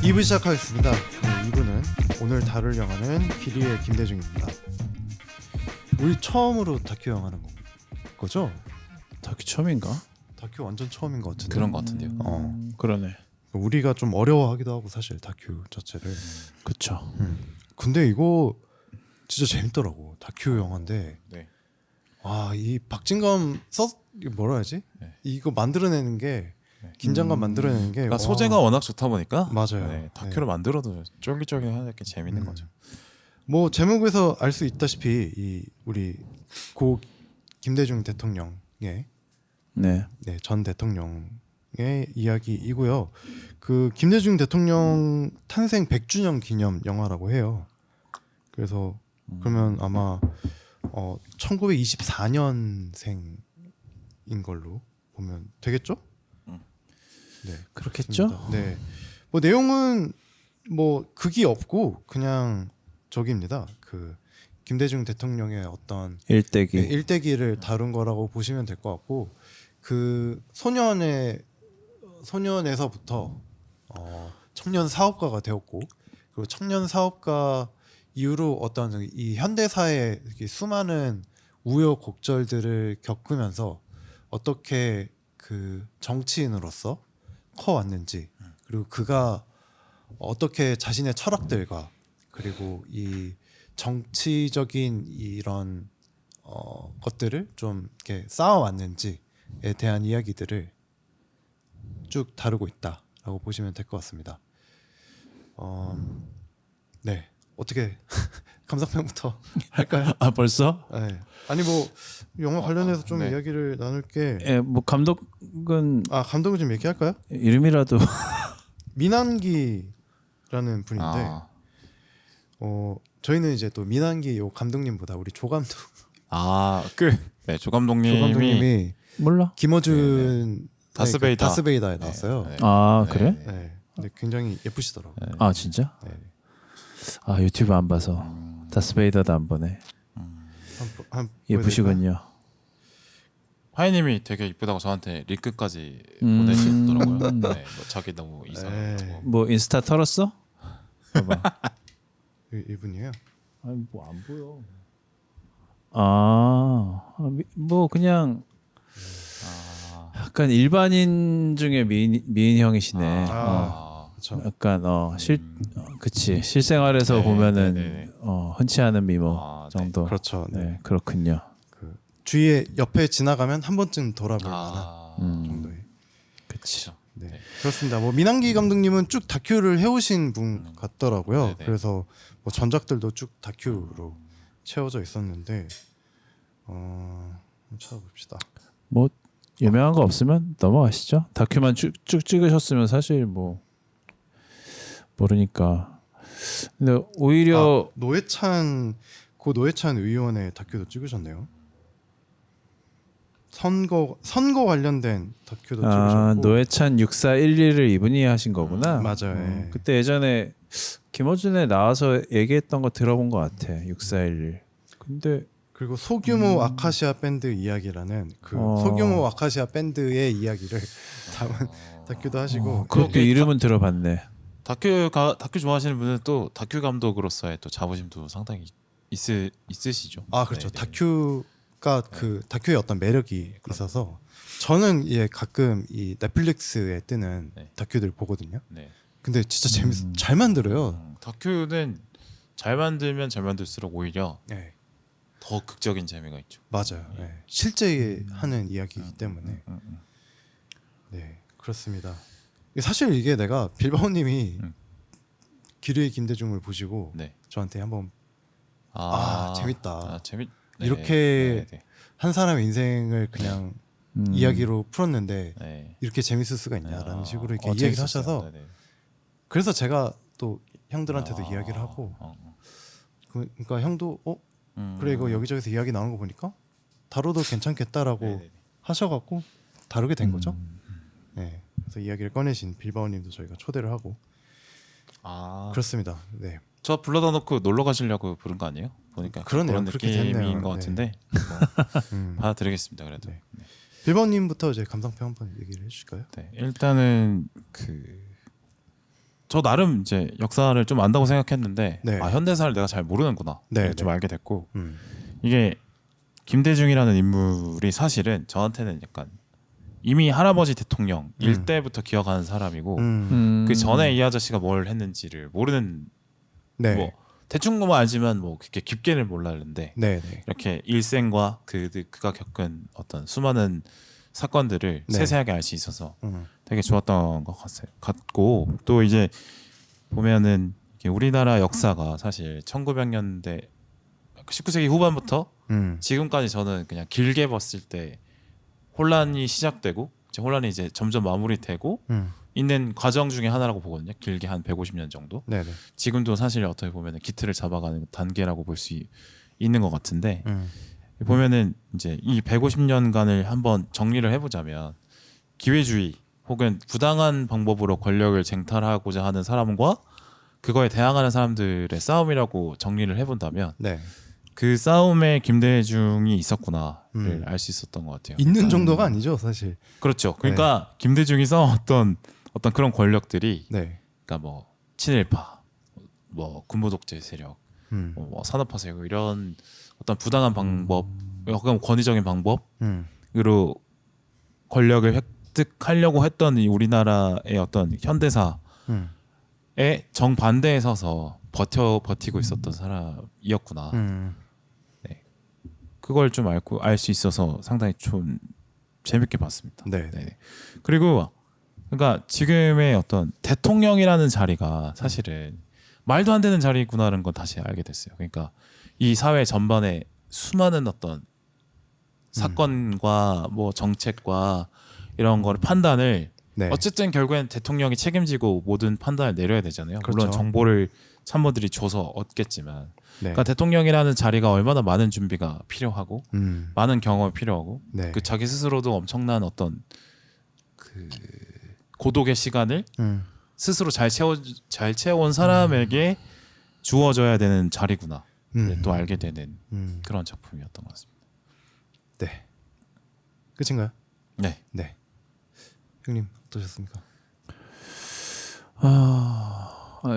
2부 시작하겠습니다. 네, 2부는 오늘 다룰 영화는 길이의 김대중입니다. 우리 처음으로 다큐 영화는 거죠? 다큐 처음인가? 다큐 완전 처음인 것 같은데. 그런 것 같은데요. 그러네. 우리가 좀 어려워하기도 하고 사실 다큐 자체를. 그쵸. 근데 이거 진짜 재밌더라고. 다큐 영화인데. 네. 이 박진감 뭐라 해야지? 네. 이거 만들어내는 게 긴장감 만들어내는 게 그러니까 소재가 워낙 좋다 보니까 맞아요. 네, 다큐를 만들어도 쫄깃쫄깃하게 재밌는 거죠. 뭐 제목에서 알 수 있다시피 이 우리 고 김대중 대통령의 네. 전 대통령의 이야기이고요. 그 김대중 대통령 탄생 100주년 기념 영화라고 해요. 그래서 그러면 아마 1924년생인 걸로 보면 되겠죠? 네, 그렇겠죠? 그렇습니다. 네. 뭐 내용은 뭐 극이 없고 그냥 저기입니다. 그 김대중 대통령의 어떤 일대기. 일대기를 다룬 거라고 보시면 될 것 같고 그 소년에서부터 청년 사업가가 되었고 그리고 청년 사업가 이후로 어떤 이 현대사의 수많은 우여곡절들을 겪으면서 어떻게 그 정치인으로서 커왔는지 그리고 그가 어떻게 자신의 철학들과 그리고 이 정치적인 이런 것들을 좀 이렇게 쌓아왔는지에 대한 이야기들을 쭉 다루고 있다라고 보시면 될 것 같습니다. 네, 어떻게 감상평부터 할까요? 아 벌써? 네. 아니 뭐 영화 관련해서 좀 네. 이야기를 나눌 게 예, 뭐 감독은 감독을 좀 얘기할까요? 이름이라도 민한기라는 분인데 저희는 이제 또 민한기 요 감독님보다 우리 조 감독 네, 조 감독님이, 조 감독님이 몰라. 김어준 다스베이다에 나왔어요. 네. 아 그래? 네. 근데 굉장히 예쁘시더라고요. 네. 아 진짜? 네. 아 유튜브 안 봐서 다스베이더도 안 보네. 한 예쁘시군요. 하이님이 되게 이쁘다고 저한테 링크까지 음. 보내시더라고요. 네, 뭐 자기 너무 이상하고. 뭐 인스타 털었어? 봐봐. 이분이에요. 아니 뭐 안 보여. 뭐 그냥 약간 일반인 중에 미인 형이시네. 그렇죠. 약간 그치 실생활에서 네, 보면은 네, 네. 흔치 않은 미모 네. 정도. 그렇죠. 네. 네, 그렇군요. 그 주위에 옆에 지나가면 한 번쯤 돌아볼 만한 정도의. 그치. 네. 네. 그렇습니다. 뭐 민한기 감독님은 쭉 다큐를 해오신 분 같더라고요. 네네. 그래서 뭐 전작들도 쭉 다큐로 채워져 있었는데 한번 찾아봅시다. 뭐 유명한 거 없으면 넘어가시죠. 다큐만 쭉 찍으셨으면 사실 뭐 모르니까. 근데 오히려 노회찬 의원의 다큐도 찍으셨네요. 선거 관련된 다큐도 찍으셨고. 노회찬 6411을 이분이 하신 거구나. 맞아요. 예. 그때 예전에 김어준에 나와서 얘기했던 거 들어본 것 같아. 6411. 근데 그리고 소규모 아카시아 밴드 이야기라는 그 소규모 아카시아 밴드의 이야기를 담은 다큐도 하시고. 그것도 그게 이름은 들어봤네. 다큐 좋아하시는 분은 또 다큐 감독으로서의 또 자부심도 상당히 있으시죠. 그렇죠. 네, 네. 다큐가 그 다큐의 어떤 매력이 있어서 저는 가끔 이 넷플릭스에 뜨는 네. 다큐들 보거든요. 네. 근데 진짜 잘 만들어요. 다큐는 잘 만들면 잘 만들수록 오히려 네. 더 극적인 재미가 있죠. 맞아요. 네. 실제 하는 이야기이기 때문에. 네, 그렇습니다. 사실 이게 내가 빌바오님이 기류의 김대중을 보시고 네. 저한테 한번 재밌다. 네. 이렇게 네. 한 사람의 인생을 그냥 이야기로 풀었는데 네. 이렇게 재밌을 수가 있냐라는 식으로 이렇게 이야기를 재밌었어요. 하셔서 네, 네. 그래서 제가 또 형들한테도 이야기를 하고 그러니까 형도 그래 이거 여기저기서 이야기 나오는 거 보니까 다뤄도 괜찮겠다라고 네, 네. 하셔갖고 다루게 된 거죠. 네, 그래서 이야기를 꺼내신 빌바오님도 저희가 초대를 하고 그렇습니다. 네, 저 불러다 놓고 놀러 가시려고 부른 거 아니에요? 보니까 그러네요. 그런 그렇게 느낌인 됐네요. 것 네. 같은데 받아드리겠습니다. 그래도 네. 빌바오님부터 이제 감상평 한번 얘기를 해주실까요? 네, 일단은 그 저 나름 이제 역사를 좀 안다고 생각했는데 네. 아 현대사를 내가 잘 모르는구나. 네, 좀 네. 알게 됐고 음. 이게 김대중이라는 인물이 사실은 저한테는 약간 이미 할아버지 대통령 때부터 기억하는 사람이고 그 전에 이 아저씨가 뭘 했는지를 모르는 네. 뭐 대충 뭐 알지만 뭐 그렇게 깊게는 몰랐는데 네, 네. 이렇게 일생과 그가 겪은 어떤 수많은 사건들을 네. 세세하게 알 수 있어서 되게 좋았던 것 같고 또 이제 보면은 이게 우리나라 역사가 사실 1900년대 19세기 후반부터 지금까지 저는 그냥 길게 봤을 때 혼란이 시작되고 이제 혼란이 이제 점점 마무리되고 있는 과정 중에 하나라고 보거든요. 길게 한 150년 정도. 네, 네. 지금도 사실 어떻게 보면 기틀을 잡아가는 단계라고 볼 수 있는 것 같은데 보면은 이제 이 150년간을 한번 정리를 해보자면 기회주의 혹은 부당한 방법으로 권력을 쟁탈하고자 하는 사람과 그거에 대항하는 사람들의 싸움이라고 정리를 해본다면 네. 그 싸움에 김대중이 있었구나를 알 수 있었던 것 같아요. 있는 정도가 아니죠, 사실. 그렇죠. 그러니까 김대중이 싸웠던 어떤 그런 권력들이 네. 그러니까 뭐 친일파, 뭐 군부독재 세력, 뭐 산업화 세력 이런 어떤 부당한 방법, 혹은 권위적인 방법으로 권력을 획득하려고 했던 이 우리나라의 어떤 현대사에 정반대에 서서 버티고 있었던 사람이었구나. 네. 그걸 좀 알 수 있어서 상당히 좀 재밌게 봤습니다. 네. 네. 그리고 그러니까 지금의 어떤 대통령이라는 자리가 사실은 말도 안 되는 자리구나라는 건 다시 알게 됐어요. 그러니까 이 사회 전반에 수많은 어떤 사건과 뭐 정책과 이런 거를 판단을 네. 어쨌든 결국엔 대통령이 책임지고 모든 판단을 내려야 되잖아요. 그렇죠. 물론 정보를 참모들이 줘서 얻겠지만 네. 그러니까 대통령이라는 자리가 얼마나 많은 준비가 필요하고 많은 경험이 필요하고 네. 그 자기 스스로도 엄청난 어떤 그 고독의 시간을 스스로 잘 채워온 사람에게 주어져야 되는 자리구나 또 알게 되는 그런 작품이었던 것 같습니다. 네. 끝인가요? 네. 네. 형님 어떠셨습니까?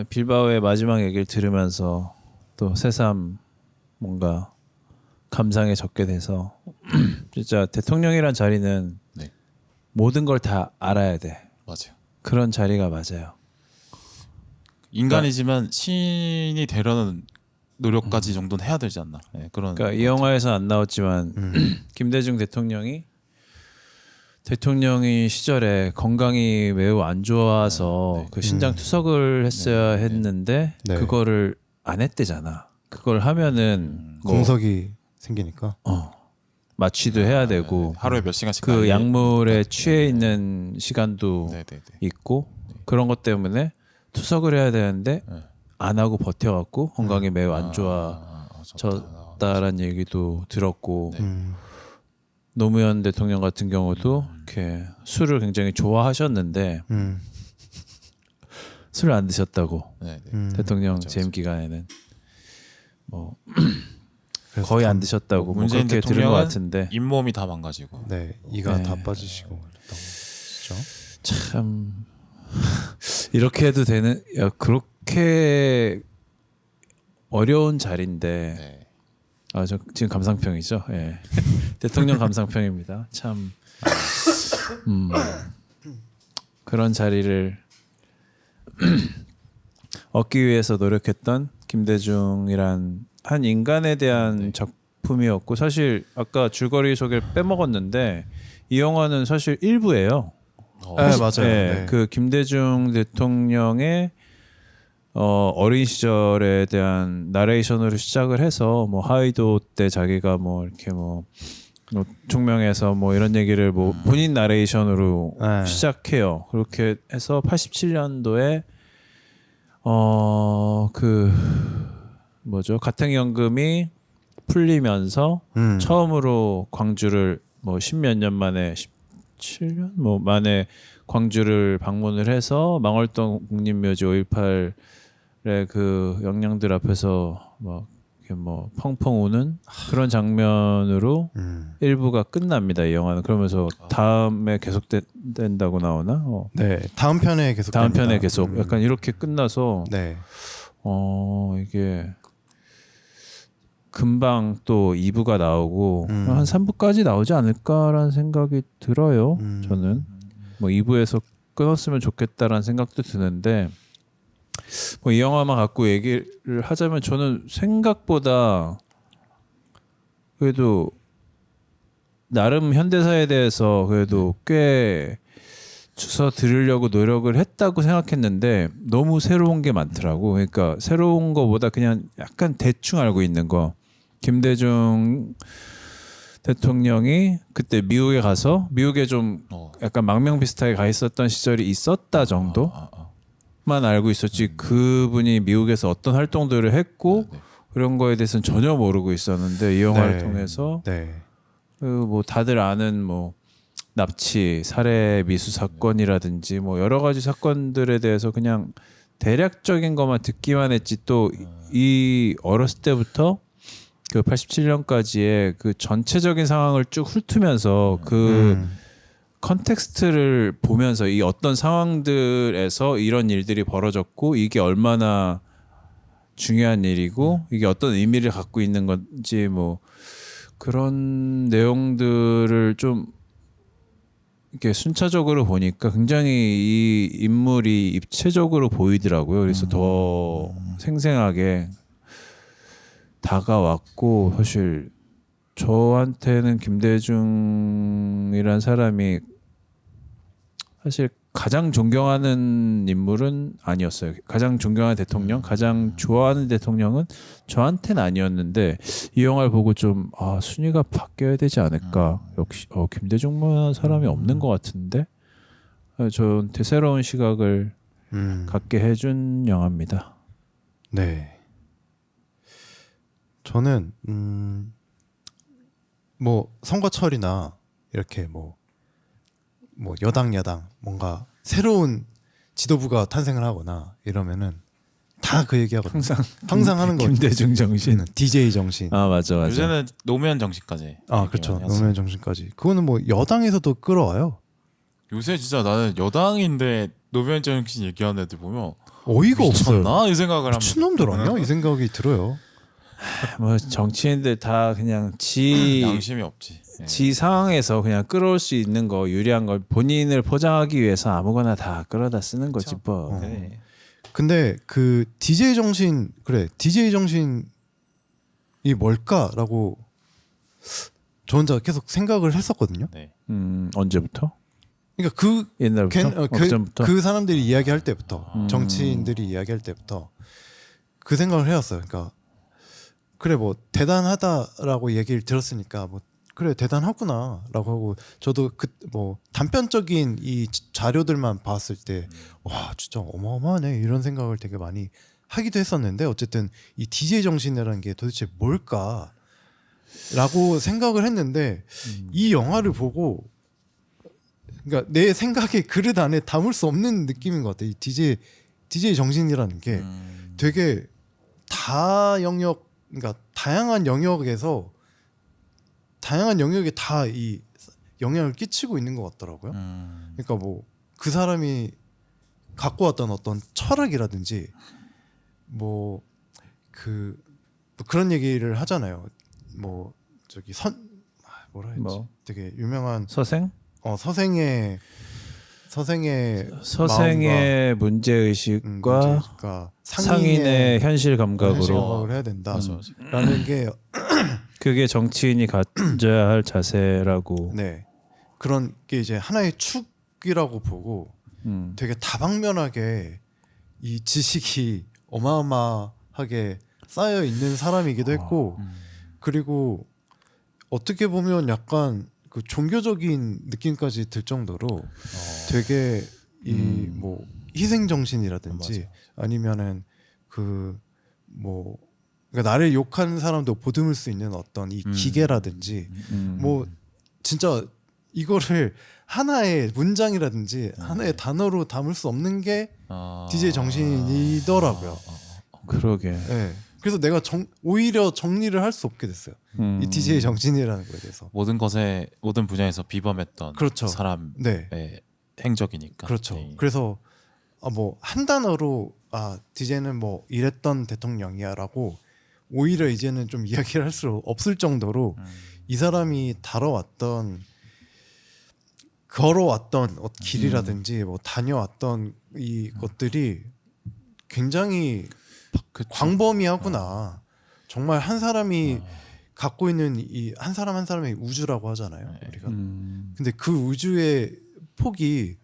빌바오의 마지막 얘기를 들으면서 또 새삼 뭔가 감상에 젖게 돼서 진짜 대통령이란 자리는 네. 모든 걸 다 알아야 돼. 맞아요. 그런 자리가 맞아요. 인간이지만 신이 되려는 노력까지 정도는 해야 되지 않나. 네, 그런. 그러니까 이 영화에서 안 나왔지만 김대중 대통령이 시절에 건강이 매우 안 좋아서 그 신장 투석을 했어야 했는데 네. 그거를 안 했대잖아. 그걸 하면은 뭐 공석이 생기니까. 마취도 해야 되고 하루에 몇 시간씩 그 날리- 약물에 취해 있는 시간도 네네네. 있고 그런 것 때문에 투석을 해야 되는데 안 하고 버텨갖고 건강이 매우 안 좋아졌다라는 얘기도 들었고 노무현 대통령 같은 경우도 이렇게 술을 굉장히 좋아하셨는데 술을 안 드셨다고 네네. 대통령 맞아, 재임 기간에는 뭐 그래서 거의 안 참- 드셨다고 뭐 문재인 그렇게 들은 것 대통령은 같은데 잇몸이 다 망가지고. 네, 이가 네. 다 빠지시고 그랬다고 그렇죠. 참 이렇게 해도 되는 야 그렇게 어려운 자리인데 네. 저 지금 감상평이죠. 예. 대통령 감상평입니다. 참 그런 자리를 얻기 위해서 노력했던 김대중이란 한 인간에 대한 작품이었고 사실 아까 줄거리 소개를 빼먹었는데 이 영화는 사실 일부예요. 네, 맞아요. 네, 네. 그 김대중 대통령의 어린 시절에 대한 나레이션으로 시작을 해서 뭐 하이도 때 자기가 뭐 이렇게 뭐 총명해서 뭐 이런 얘기를 뭐 본인 나레이션으로 네. 시작해요. 그렇게 해서 87년도에 그 뭐죠? 가택연금이 풀리면서 처음으로 광주를 뭐 10몇 년 만에 17년 뭐 만에 광주를 방문을 해서 망월동 국립묘지 5.18의 그 영령들 앞에서 막 이렇게 뭐 펑펑 우는 그런 장면으로 1부가 끝납니다. 이 영화는. 그러면서 다음에 계속된다고 나오나? 네, 다음 편에 계속 다음 됩니다. 편에 계속 약간 이렇게 끝나서 네, 이게 금방 또 2부가 나오고 음. 한 3부까지 나오지 않을까라는 생각이 들어요. 저는 뭐 2부에서 끊었으면 좋겠다라는 생각도 드는데 뭐 이 영화만 갖고 얘기를 하자면 저는 생각보다 그래도 나름 현대사에 대해서 그래도 꽤 주워 들으려고 노력을 했다고 생각했는데 너무 새로운 게 많더라고. 그러니까 새로운 거보다 그냥 약간 대충 알고 있는 거. 김대중 대통령이 그때 미국에 가서 미국에 좀 약간 망명 비슷하게 가 있었던 시절이 있었다 정도만 알고 있었지. 그분이 미국에서 어떤 활동들을 했고 그런 거에 대해서는 전혀 모르고 있었는데 이 영화를 네. 통해서 네, 뭐 다들 아는 뭐 납치, 살해 미수 사건이라든지 뭐 여러 가지 사건들에 대해서 그냥 대략적인 것만 듣기만 했지 또 이 어렸을 때부터 그 87년까지의 그 전체적인 상황을 쭉 훑으면서 그 컨텍스트를 보면서 이 어떤 상황들에서 이런 일들이 벌어졌고 이게 얼마나 중요한 일이고 이게 어떤 의미를 갖고 있는 건지 뭐 그런 내용들을 좀 이렇게 순차적으로 보니까 굉장히 이 인물이 입체적으로 보이더라고요. 그래서 더 생생하게 다가왔고 사실 저한테는 김대중이란 사람이 사실 가장 존경하는 인물은 아니었어요. 가장 존경하는 대통령, 가장 좋아하는 대통령은 저한테는 아니었는데 이 영화를 보고 좀 순위가 바뀌어야 되지 않을까. 역시 김대중만한 사람이 없는 것 같은데 저한테 새로운 시각을 갖게 해준 영화입니다. 네. 저는 뭐 선거철이나 이렇게 뭐 여당 야당 뭔가 새로운 지도부가 탄생을 하거나 이러면은 다 그 얘기하거든요. 항상 하는 거. 김대중 정신. DJ 정신. 맞아. 요새는 노무현 정신까지. 그렇죠. 노무현 정신까지. 그거는 뭐 여당에서도 끌어와요. 요새 진짜 나는 여당인데 노무현 정신 얘기하는 애들 보면 어이가 없어요. 미쳤나 이 생각을 합니다. 미친놈들 아니야? 이 생각이 들어요. 뭐 정치인들 다 그냥 양심이 없지. 지 상황에서 그냥 끌어올 수 있는 거 유리한 걸 본인을 포장하기 위해서 아무거나 다 끌어다 쓰는 거지 뭐. 네. 근데 그 DJ 정신 DJ 정신이 뭘까라고 저 혼자 계속 생각을 했었거든요. 네. 언제부터? 그러니까 그 옛날부터? 그전부터? 그 사람들이 이야기할 때부터 정치인들이 이야기할 때부터 그 생각을 해왔어요. 그러니까 그래 뭐 대단하다라고 얘기를 들었으니까 뭐 그래 대단하구나라고 하고 저도 그 뭐 단편적인 이 자료들만 봤을 때 와 진짜 어마어마하네 이런 생각을 되게 많이 하기도 했었는데 어쨌든 이 DJ 정신이라는 게 도대체 뭘까라고 생각을 했는데 이 영화를 보고 그러니까 내 생각의 그릇 안에 담을 수 없는 느낌인 것 같아요. 이 DJ 정신이라는 게 되게 그러니까 다양한 영역에서 다양한 영역에 다 이 영향을 끼치고 있는 것 같더라고요. 그러니까 뭐 그 사람이 갖고 왔던 어떤 철학이라든지 뭐 그런 얘기를 하잖아요. 뭐 저기 뭐라 했지? 뭐? 되게 유명한 서생? 서생의 문제 의식과 상인의 현실 감각으로 생각을 해야 된다라는 게 그게 정치인이 가져야 할 자세라고. 네. 그런 게 이제 하나의 축이라고 보고 되게 다방면하게 이 지식이 어마어마하게 쌓여 있는 사람이기도 했고 그리고 어떻게 보면 약간 그 종교적인 느낌까지 들 정도로 되게 이 뭐 희생 정신이라든지 아니면은 그 뭐 그러니까 나를 욕하는 사람도 보듬을 수 있는 어떤 이 기계라든지 뭐 진짜 이거를 하나의 문장이라든지 하나의 단어로 담을 수 없는 게 DJ 정신이더라고요. 그러게. 네. 그래서 내가 오히려 정리를 할 수 없게 됐어요. 이 DJ 정신이라는 거에 대해서. 모든 분야에서 비범했던 그렇죠. 사람의 네. 행적이니까. 그렇죠. 네. 그래서 뭐 한 단어로 DJ는 뭐 이랬던 대통령이야라고 오히려 이제는 좀 이야기를 할 수 없을 정도로 이 사람이 걸어왔던 길이라든지 뭐 다녀왔던 이 것들이 굉장히 그쵸. 광범위하구나. 정말 한 사람이 갖고 있는 이 한 사람 한 사람의 우주라고 하잖아요. 우리가. 근데 그 우주의 폭이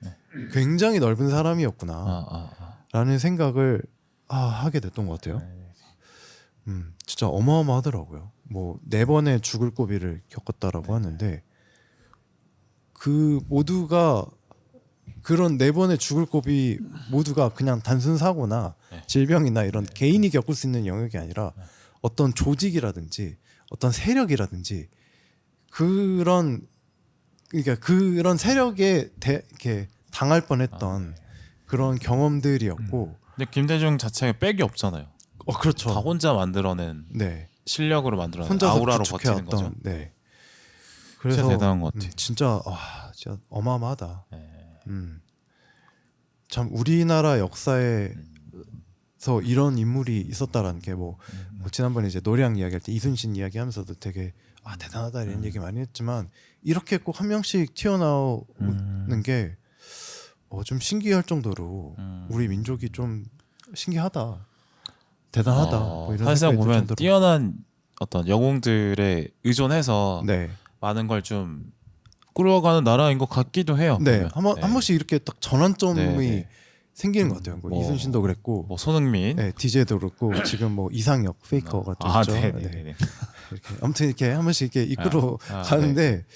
굉장히 넓은 사람이었구나라는 생각을 하게 됐던 것 같아요. 진짜 어마어마하더라고요. 뭐 4번의 죽을 고비를 겪었다라고 하는데 그 모두가 그런 4번의 죽을 고비 모두가 그냥 단순 사고나 질병이나 이런 개인이 겪을 수 있는 영역이 아니라 어떤 조직이라든지 어떤 세력이라든지 그런 세력에 이렇게 당할 뻔했던 그런 경험들이었고. 근데 김대중 자체가 백이 없잖아요. 그렇죠. 다 혼자 만들어낸 네. 실력으로 만들어낸 혼자서 아우라로 버티는 거죠. 구축해왔던. 네. 그래서 진짜 대단한 것 같아요. 진짜 어마어마하다. 참 우리나라 역사에서 이런 인물이 있었다라는 게 뭐 지난번에 이제 노량 이야기할 때 이순신 이야기하면서도 되게 대단하다 이런 얘기 많이 했지만 이렇게 꼭 한 명씩 튀어나오는 게 좀 신기할 정도로 우리 민족이 좀 신기하다, 대단하다. 뭐 이런 사실상 생각이 들 보면 정도로. 뛰어난 어떤 영웅들에 의존해서 네, 많은 걸 좀 꾸려가는 나라인 것 같기도 해요. 네, 보면. 한 번씩 이렇게 딱 전환점이 네. 생기는 것 같아요. 뭐 이순신도 그랬고, 뭐 손흥민, 네, DJ도 그렇고 지금 뭐 이상혁 페이커가 또 있죠. 네, 네. 네. 이렇게 아무튼 이렇게 한 번씩 이렇게 이끌어 가는데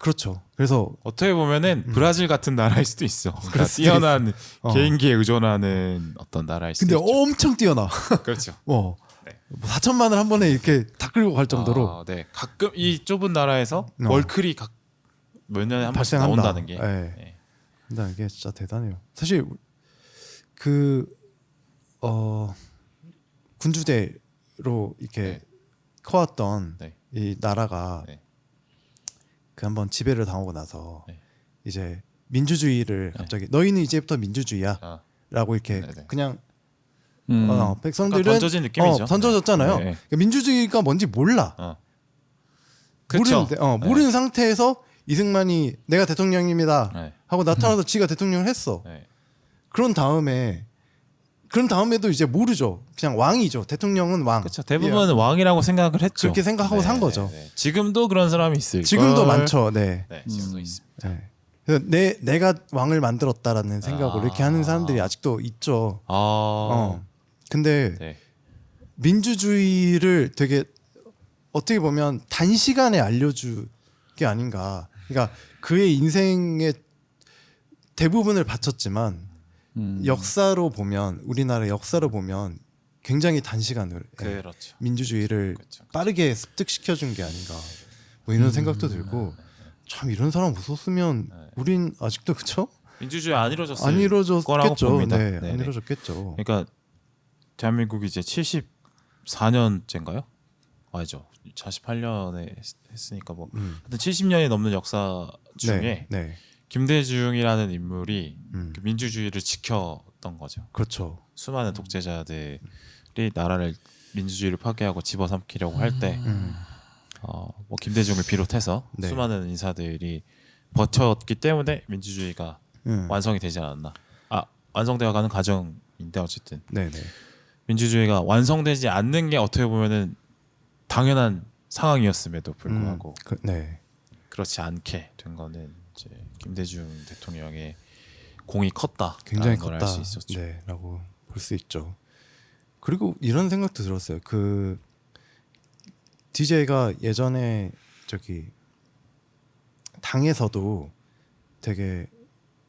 그렇죠. 그래서 어떻게 보면은 브라질 같은 나라일 수도 있어. 그러니까 그럴 수도 뛰어난 있어. 개인기에 의존하는 어떤 나라일 수도 근데 있죠. 엄청 뛰어나. 그렇죠. 뭐 네. 4천만을 한 번에 이렇게 다 끌고 갈 정도로 네. 가끔 이 좁은 나라에서 월클이 몇 년에 한 번씩 발생한다. 나온다는 게. 네. 네. 근데 이게 진짜 대단해요. 사실 군주대로 이렇게 커왔던 네. 이 나라가 네. 그 한번 지배를 당하고 나서 네. 이제 민주주의를 갑자기 너희는 이제부터 민주주의야라고 아, 이렇게 네네. 그냥 약간 백성들은 던져진 느낌이죠. 던져졌잖아요. 네. 그러니까 민주주의가 뭔지 몰라. 그렇죠. 모르는 상태에서 이승만이 내가 대통령입니다 네. 하고 나타나서 지가 대통령을 했어. 네. 그런 다음에도 이제 모르죠. 그냥 왕이죠. 대통령은 왕. 그렇죠. 대부분은 왕이라고 생각을 했죠. 그렇게 생각하고 산 거죠. 네. 지금도 그런 사람이 있을 지금도 걸. 많죠. 네. 네, 지금도 있습니다. 네. 그래서 내가 왕을 만들었다라는 생각으로 이렇게 하는 사람들이 아직도 있죠. 근데 네. 민주주의를 되게 어떻게 보면 단시간에 알려준 게 아닌가. 그러니까 그의 인생의 대부분을 바쳤지만 역사로 보면 우리나라 역사로 보면 굉장히 단시간으로 그렇죠. 민주주의를 그렇죠. 빠르게 습득시켜 준 게 아닌가. 뭐 이런 생각도 들고 참 이런 사람 없었으면 우린 아직도 그쵸? 민주주의 안 이루어졌을 안 거라고 이루어졌겠죠. 봅니다. 네, 네네. 안 이루어졌겠죠. 그러니까 대한민국이 이제 74년째인가요? 아니죠. 48년에 했으니까 뭐 하여튼 70년이 넘는 역사 중에 네. 김대중이라는 인물이 음. 그 민주주의를 지켰던 거죠. 그렇죠. 수많은 독재자들이 나라를 민주주의를 파괴하고 집어삼키려고 할 때 뭐 김대중을 비롯해서 네. 수많은 인사들이 버텼기 때문에 민주주의가 완성이 되지 않았나. 완성되어가는 과정인데 어쨌든 네. 민주주의가 완성되지 않는 게 어떻게 보면은 당연한 상황이었음에도 불구하고 네. 그렇지 않게 된 거는 이제 김대중 대통령의 공이 컸다. 굉장히 걸 컸다. 알 수 있었죠. 네라고 볼 수 있죠. 그리고 이런 생각도 들었어요. 그 DJ가 예전에 저기 당에서도 되게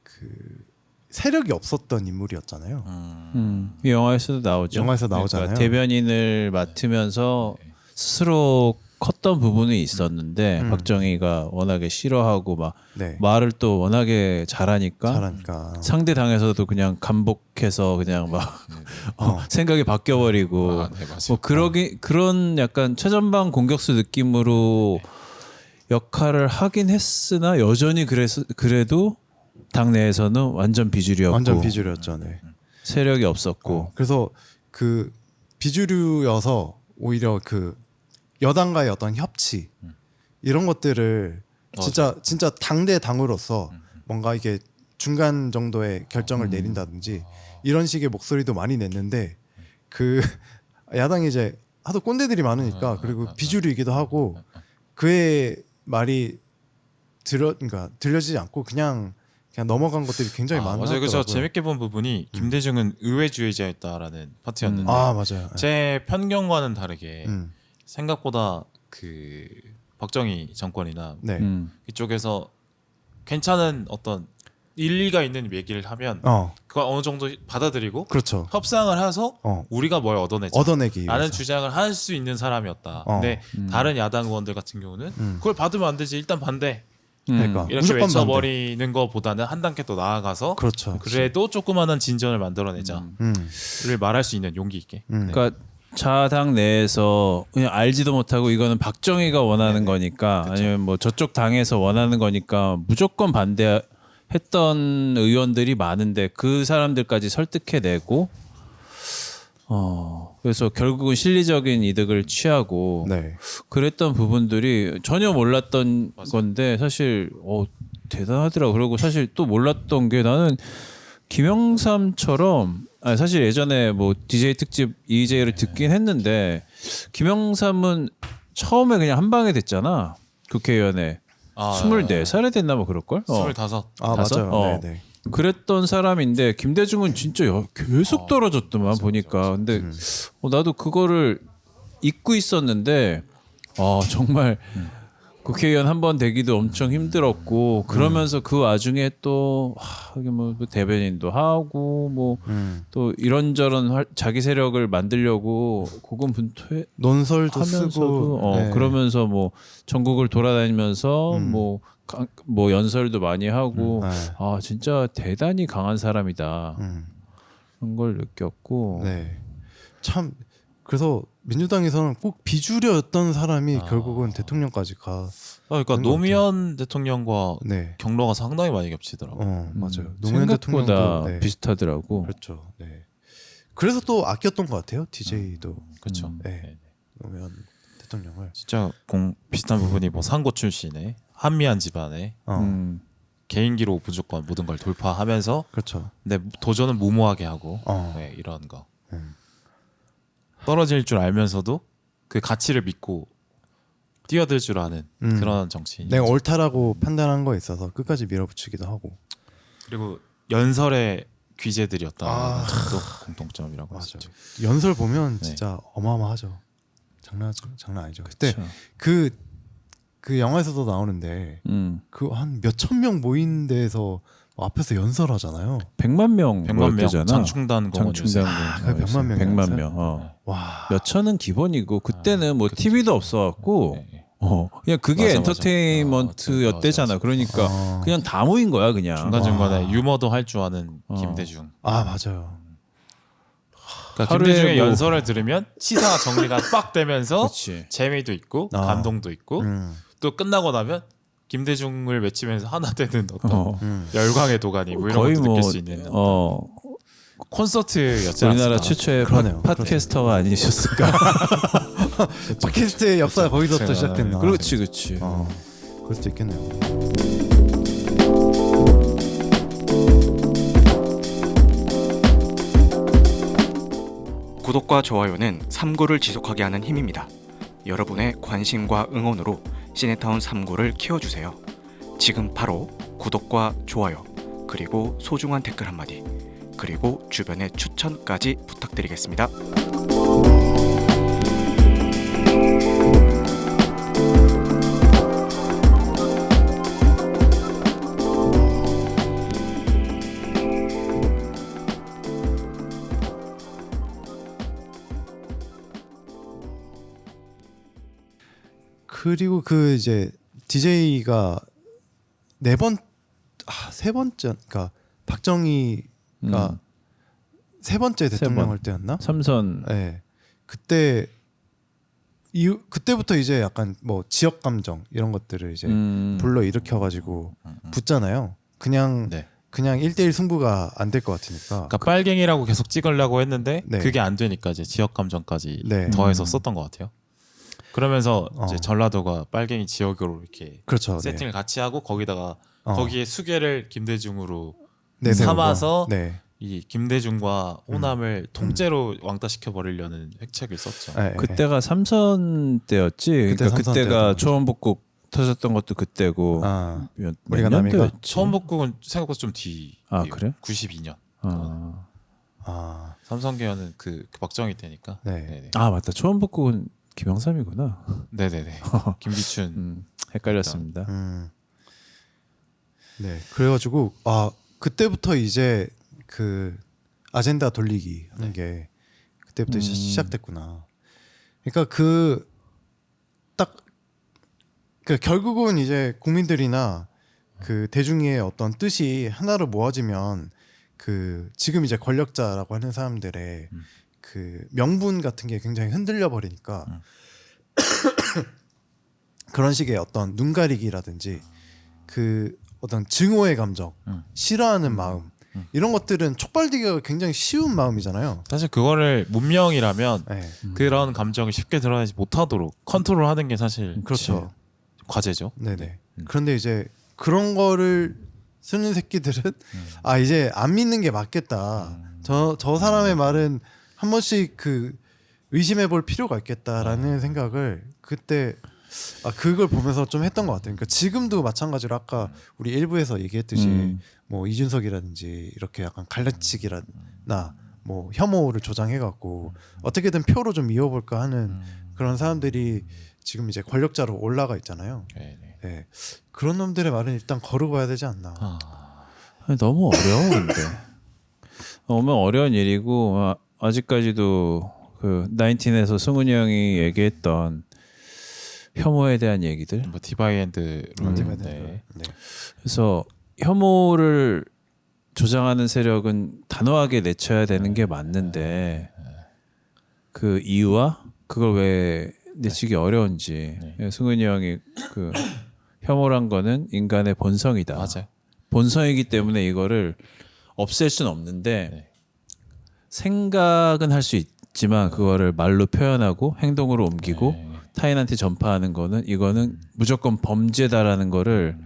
그 세력이 없었던 인물이었잖아요. 이 영화에서도 나오죠. 영화에서 나오잖아요. 그러니까 대변인을 맡으면서 스스로 컸던 부분이 있었는데 박정희가 워낙에 싫어하고 막 네. 말을 또 워낙에 잘하니까 잘하니까. 상대 당에서도 그냥 감복해서 그냥 막 생각이 바뀌어버리고 네, 맞아요. 뭐 그런 약간 최전방 공격수 느낌으로 역할을 하긴 했으나 여전히 그래도 당내에서는 완전 비주류였고 완전 비주류였죠. 네. 세력이 없었고 그래서 그 비주류여서 오히려 그 여당과의 어떤 협치 이런 것들을 진짜 당대 당으로서 뭔가 이게 중간 정도의 결정을 내린다든지 이런 식의 목소리도 많이 냈는데 그 야당이 이제 하도 꼰대들이 많으니까 그리고 비주류이기도 하고 그의 말이 그러니까 들려지지 않고 그냥 넘어간 것들이 굉장히 맞아요. 많았더라고요. 그래서 재밌게 본 부분이 김대중은 의회주의자였다라는 파트였는데 아 맞아요. 제 편견과는 다르게 음. 생각보다 그 박정희 정권이나 네. 이쪽에서 괜찮은 어떤 일리가 있는 얘기를 하면 그걸 어느 정도 받아들이고 그렇죠. 협상을 해서 우리가 뭘 얻어내자 얻어내기 라는 위해서. 주장을 할 수 있는 사람이었다. 근데 다른 야당 의원들 같은 경우는 그걸 받으면 안 되지 일단 반대 그러니까 이렇게 무조건 반대. 외쳐버리는 것보다는 한 단계 또 나아가서 그렇죠. 그래도 조그마한 진전을 만들어내자를 말할 수 있는 용기 있게. 그러니까 자당 내에서 그냥 알지도 못하고 이거는 박정희가 원하는 거니까 아니면 뭐 저쪽 당에서 원하는 거니까 무조건 반대했던 의원들이 많은데 그 사람들까지 설득해내고 그래서 결국은 실리적인 이득을 취하고 네. 그랬던 부분들이 전혀 몰랐던 건데 사실 대단하더라고. 그리고 사실 또 몰랐던 게 나는 김영삼처럼 사실 예전에 뭐 DJ 특집 EJ를 듣긴 했는데 김영삼은 처음에 그냥 한 방에 됐잖아. 국회의원에 24살에 됐나 뭐 그럴걸? 25. 아 다섯? 맞아요. 네. 그랬던 사람인데 김대중은 진짜 계속 떨어졌더만 보니까. 근데 나도 그거를 잊고 있었는데 정말 국회의원 한 번 되기도 엄청 힘들었고 그러면서 그 와중에 또 이게 뭐 대변인도 하고 뭐 또 이런저런 자기 세력을 만들려고 고군분투해 논설도 하면서도 쓰고 네. 그러면서 뭐 전국을 돌아다니면서 뭐 연설도 많이 하고 진짜 대단히 강한 사람이다 그런 걸 느꼈고 네. 참 그래서 민주당에서는 꼭 비주류였던 사람이 결국은 대통령까지 가. 그러니까 노무현 대통령과 네. 경로가 상당히 많이 겹치더라고. 맞아요. 노무현 생각보다 대통령도 네. 비슷하더라고. 그렇죠. 네. 그래서 또 아꼈던 것 같아요. DJ도. 그렇죠. 네. 노무현 대통령을. 진짜 비슷한 부분이 뭐 상고 출신의 한미한 집안의 개인기로 무조건 모든 걸 돌파하면서 그렇죠. 근데 도전은 무모하게 하고 네, 이런 거 떨어질 줄 알면서도 그 가치를 믿고 뛰어들 줄 아는 그런 정치인. 내가 옳다라고 판단한 거에 있어서 끝까지 밀어붙이기도 하고. 그리고 연설의 귀재들이었다. 또 공통점이라고 맞아요. 하죠. 연설 보면 진짜 어마어마하죠. 장난 아니죠. 그때 그 영화에서도 나오는데 그 한 몇천 명 모인 데에서 앞에서 연설하잖아요. 100만 명 100만 명 잖아. 장충단 공원이었어요. 그 100만 명이었어요? 100만 명. 와. 몇천은 기본이고 그때는 뭐 TV도 없어갖고 그냥 그게 맞아. 엔터테인먼트였대잖아. 그러니까 그냥 다 모인 거야 그냥. 중간중간에 유머도 할 줄 아는 김대중. 아 맞아요. 그러니까 김대중의 연설을 들으면 시사 정리가 빡 되면서 그치. 재미도 있고 감동도 있고 또 끝나고 나면 김대중을 외치면서 하나 되는 어떤 열광의 도가니 뭐 이런 거의 것도 뭐 느낄 수 있는 콘서트였지 우리나라 않습니까? 최초의 그러네요. 팟캐스터가 아니셨을까? 팟캐스트의 역사가 거기서부터 그렇죠. 시작됐나. 그렇지. 그럴 수도 있겠네요. 구독과 좋아요는 3구를 지속하게 하는 힘입니다. 여러분의 관심과 응원으로 시네타운 3구를 키워주세요. 지금 바로 구독과 좋아요, 그리고 소중한 댓글 한마디, 그리고 주변의 추천까지 부탁드리겠습니다. 그리고 그 이제 DJ가 세 번째, 그러니까 박정희가 세 번째 대통령 할 때였나? 삼선. 네. 그때부터 이제 약간 뭐 지역 감정 이런 것들을 이제 불러 일으켜가지고 붙잖아요. 그냥 네. 1대1 승부가 안 될 것 같으니까. 그러니까 빨갱이라고 계속 찍으려고 했는데 네. 그게 안 되니까 이제 지역 감정까지 네. 더해서 썼던 것 같아요. 그러면서 이제 어. 전라도가 빨갱이 지역으로 이렇게 그렇죠. 세팅을 같이 하고 거기다가 어. 거기에 수계를 김대중으로 네, 삼아서 네. 이 김대중과 호남을 통째로 왕따시켜 버리려는 획책을 썼죠. 네. 그때가 삼선 때였지. 그러니까 삼선 그때가 때였던 초원복국 터졌던 것도 그때고. 아, 몇 우리가 남이가? 년도였지? 처음 복국은 생각보다 좀 뒤. 아, 그래? 92년. 아. 삼성계열은 그 박정희 때니까. 네. 네네. 아 맞다. 초원복국은 김영삼이구나. 네네네. 김기춘. 헷갈렸습니다. 네. 그래가지고 그때부터 이제 그 아젠다 돌리기 하는 게 그때부터 시작됐구나. 그러니까 결국은 이제 국민들이나 그 대중의 어떤 뜻이 하나로 모아지면 그 지금 이제 권력자라고 하는 사람들의 그 명분 같은 게 굉장히 흔들려 버리니까 그런 식의 어떤 눈가리기라든지 그 어떤 증오의 감정, 싫어하는 마음 이런 것들은 촉발되기가 굉장히 쉬운 마음이잖아요. 사실 그거를 문명이라면 네. 그런 감정을 쉽게 드러내지 못하도록 컨트롤하는 게 사실 그렇죠. 과제죠. 네네. 그런데 이제 그런 거를 쓰는 새끼들은 이제 안 믿는 게 맞겠다. 저 사람의 말은 한 번씩 그 의심해 볼 필요가 있겠다라는 생각을 그때 그걸 보면서 좀 했던 것 같아요. 그러니까 지금도 마찬가지로 아까 우리 일부에서 얘기했듯이 뭐 이준석이라든지 이렇게 약간 갈라치기나 뭐 혐오를 조장해갖고 어떻게든 표로 좀 이어볼까 하는 그런 사람들이 지금 이제 권력자로 올라가 있잖아요. 네네. 네. 그런 놈들의 말은 일단 거르고야 되지 않나. 아니, 너무 어려워 근데. 너무 어려운 일이고 아직까지도 그 나인틴에서 승훈이 형이 얘기했던 혐오에 대한 얘기들. 뭐 디바이앤드 룰. 네. 그래서 혐오를 조장하는 세력은 단호하게 내쳐야 되는 게 맞는데 그 이유와 그걸 왜 내치기 어려운지 승훈이 형이 그 혐오란 거는 인간의 본성이다. 맞아요. 본성이기 때문에 이거를 없앨 수는 없는데 생각은 할 수 있지만 그거를 말로 표현하고 행동으로 옮기고 타인한테 전파하는 거는 이거는 무조건 범죄다라는 거를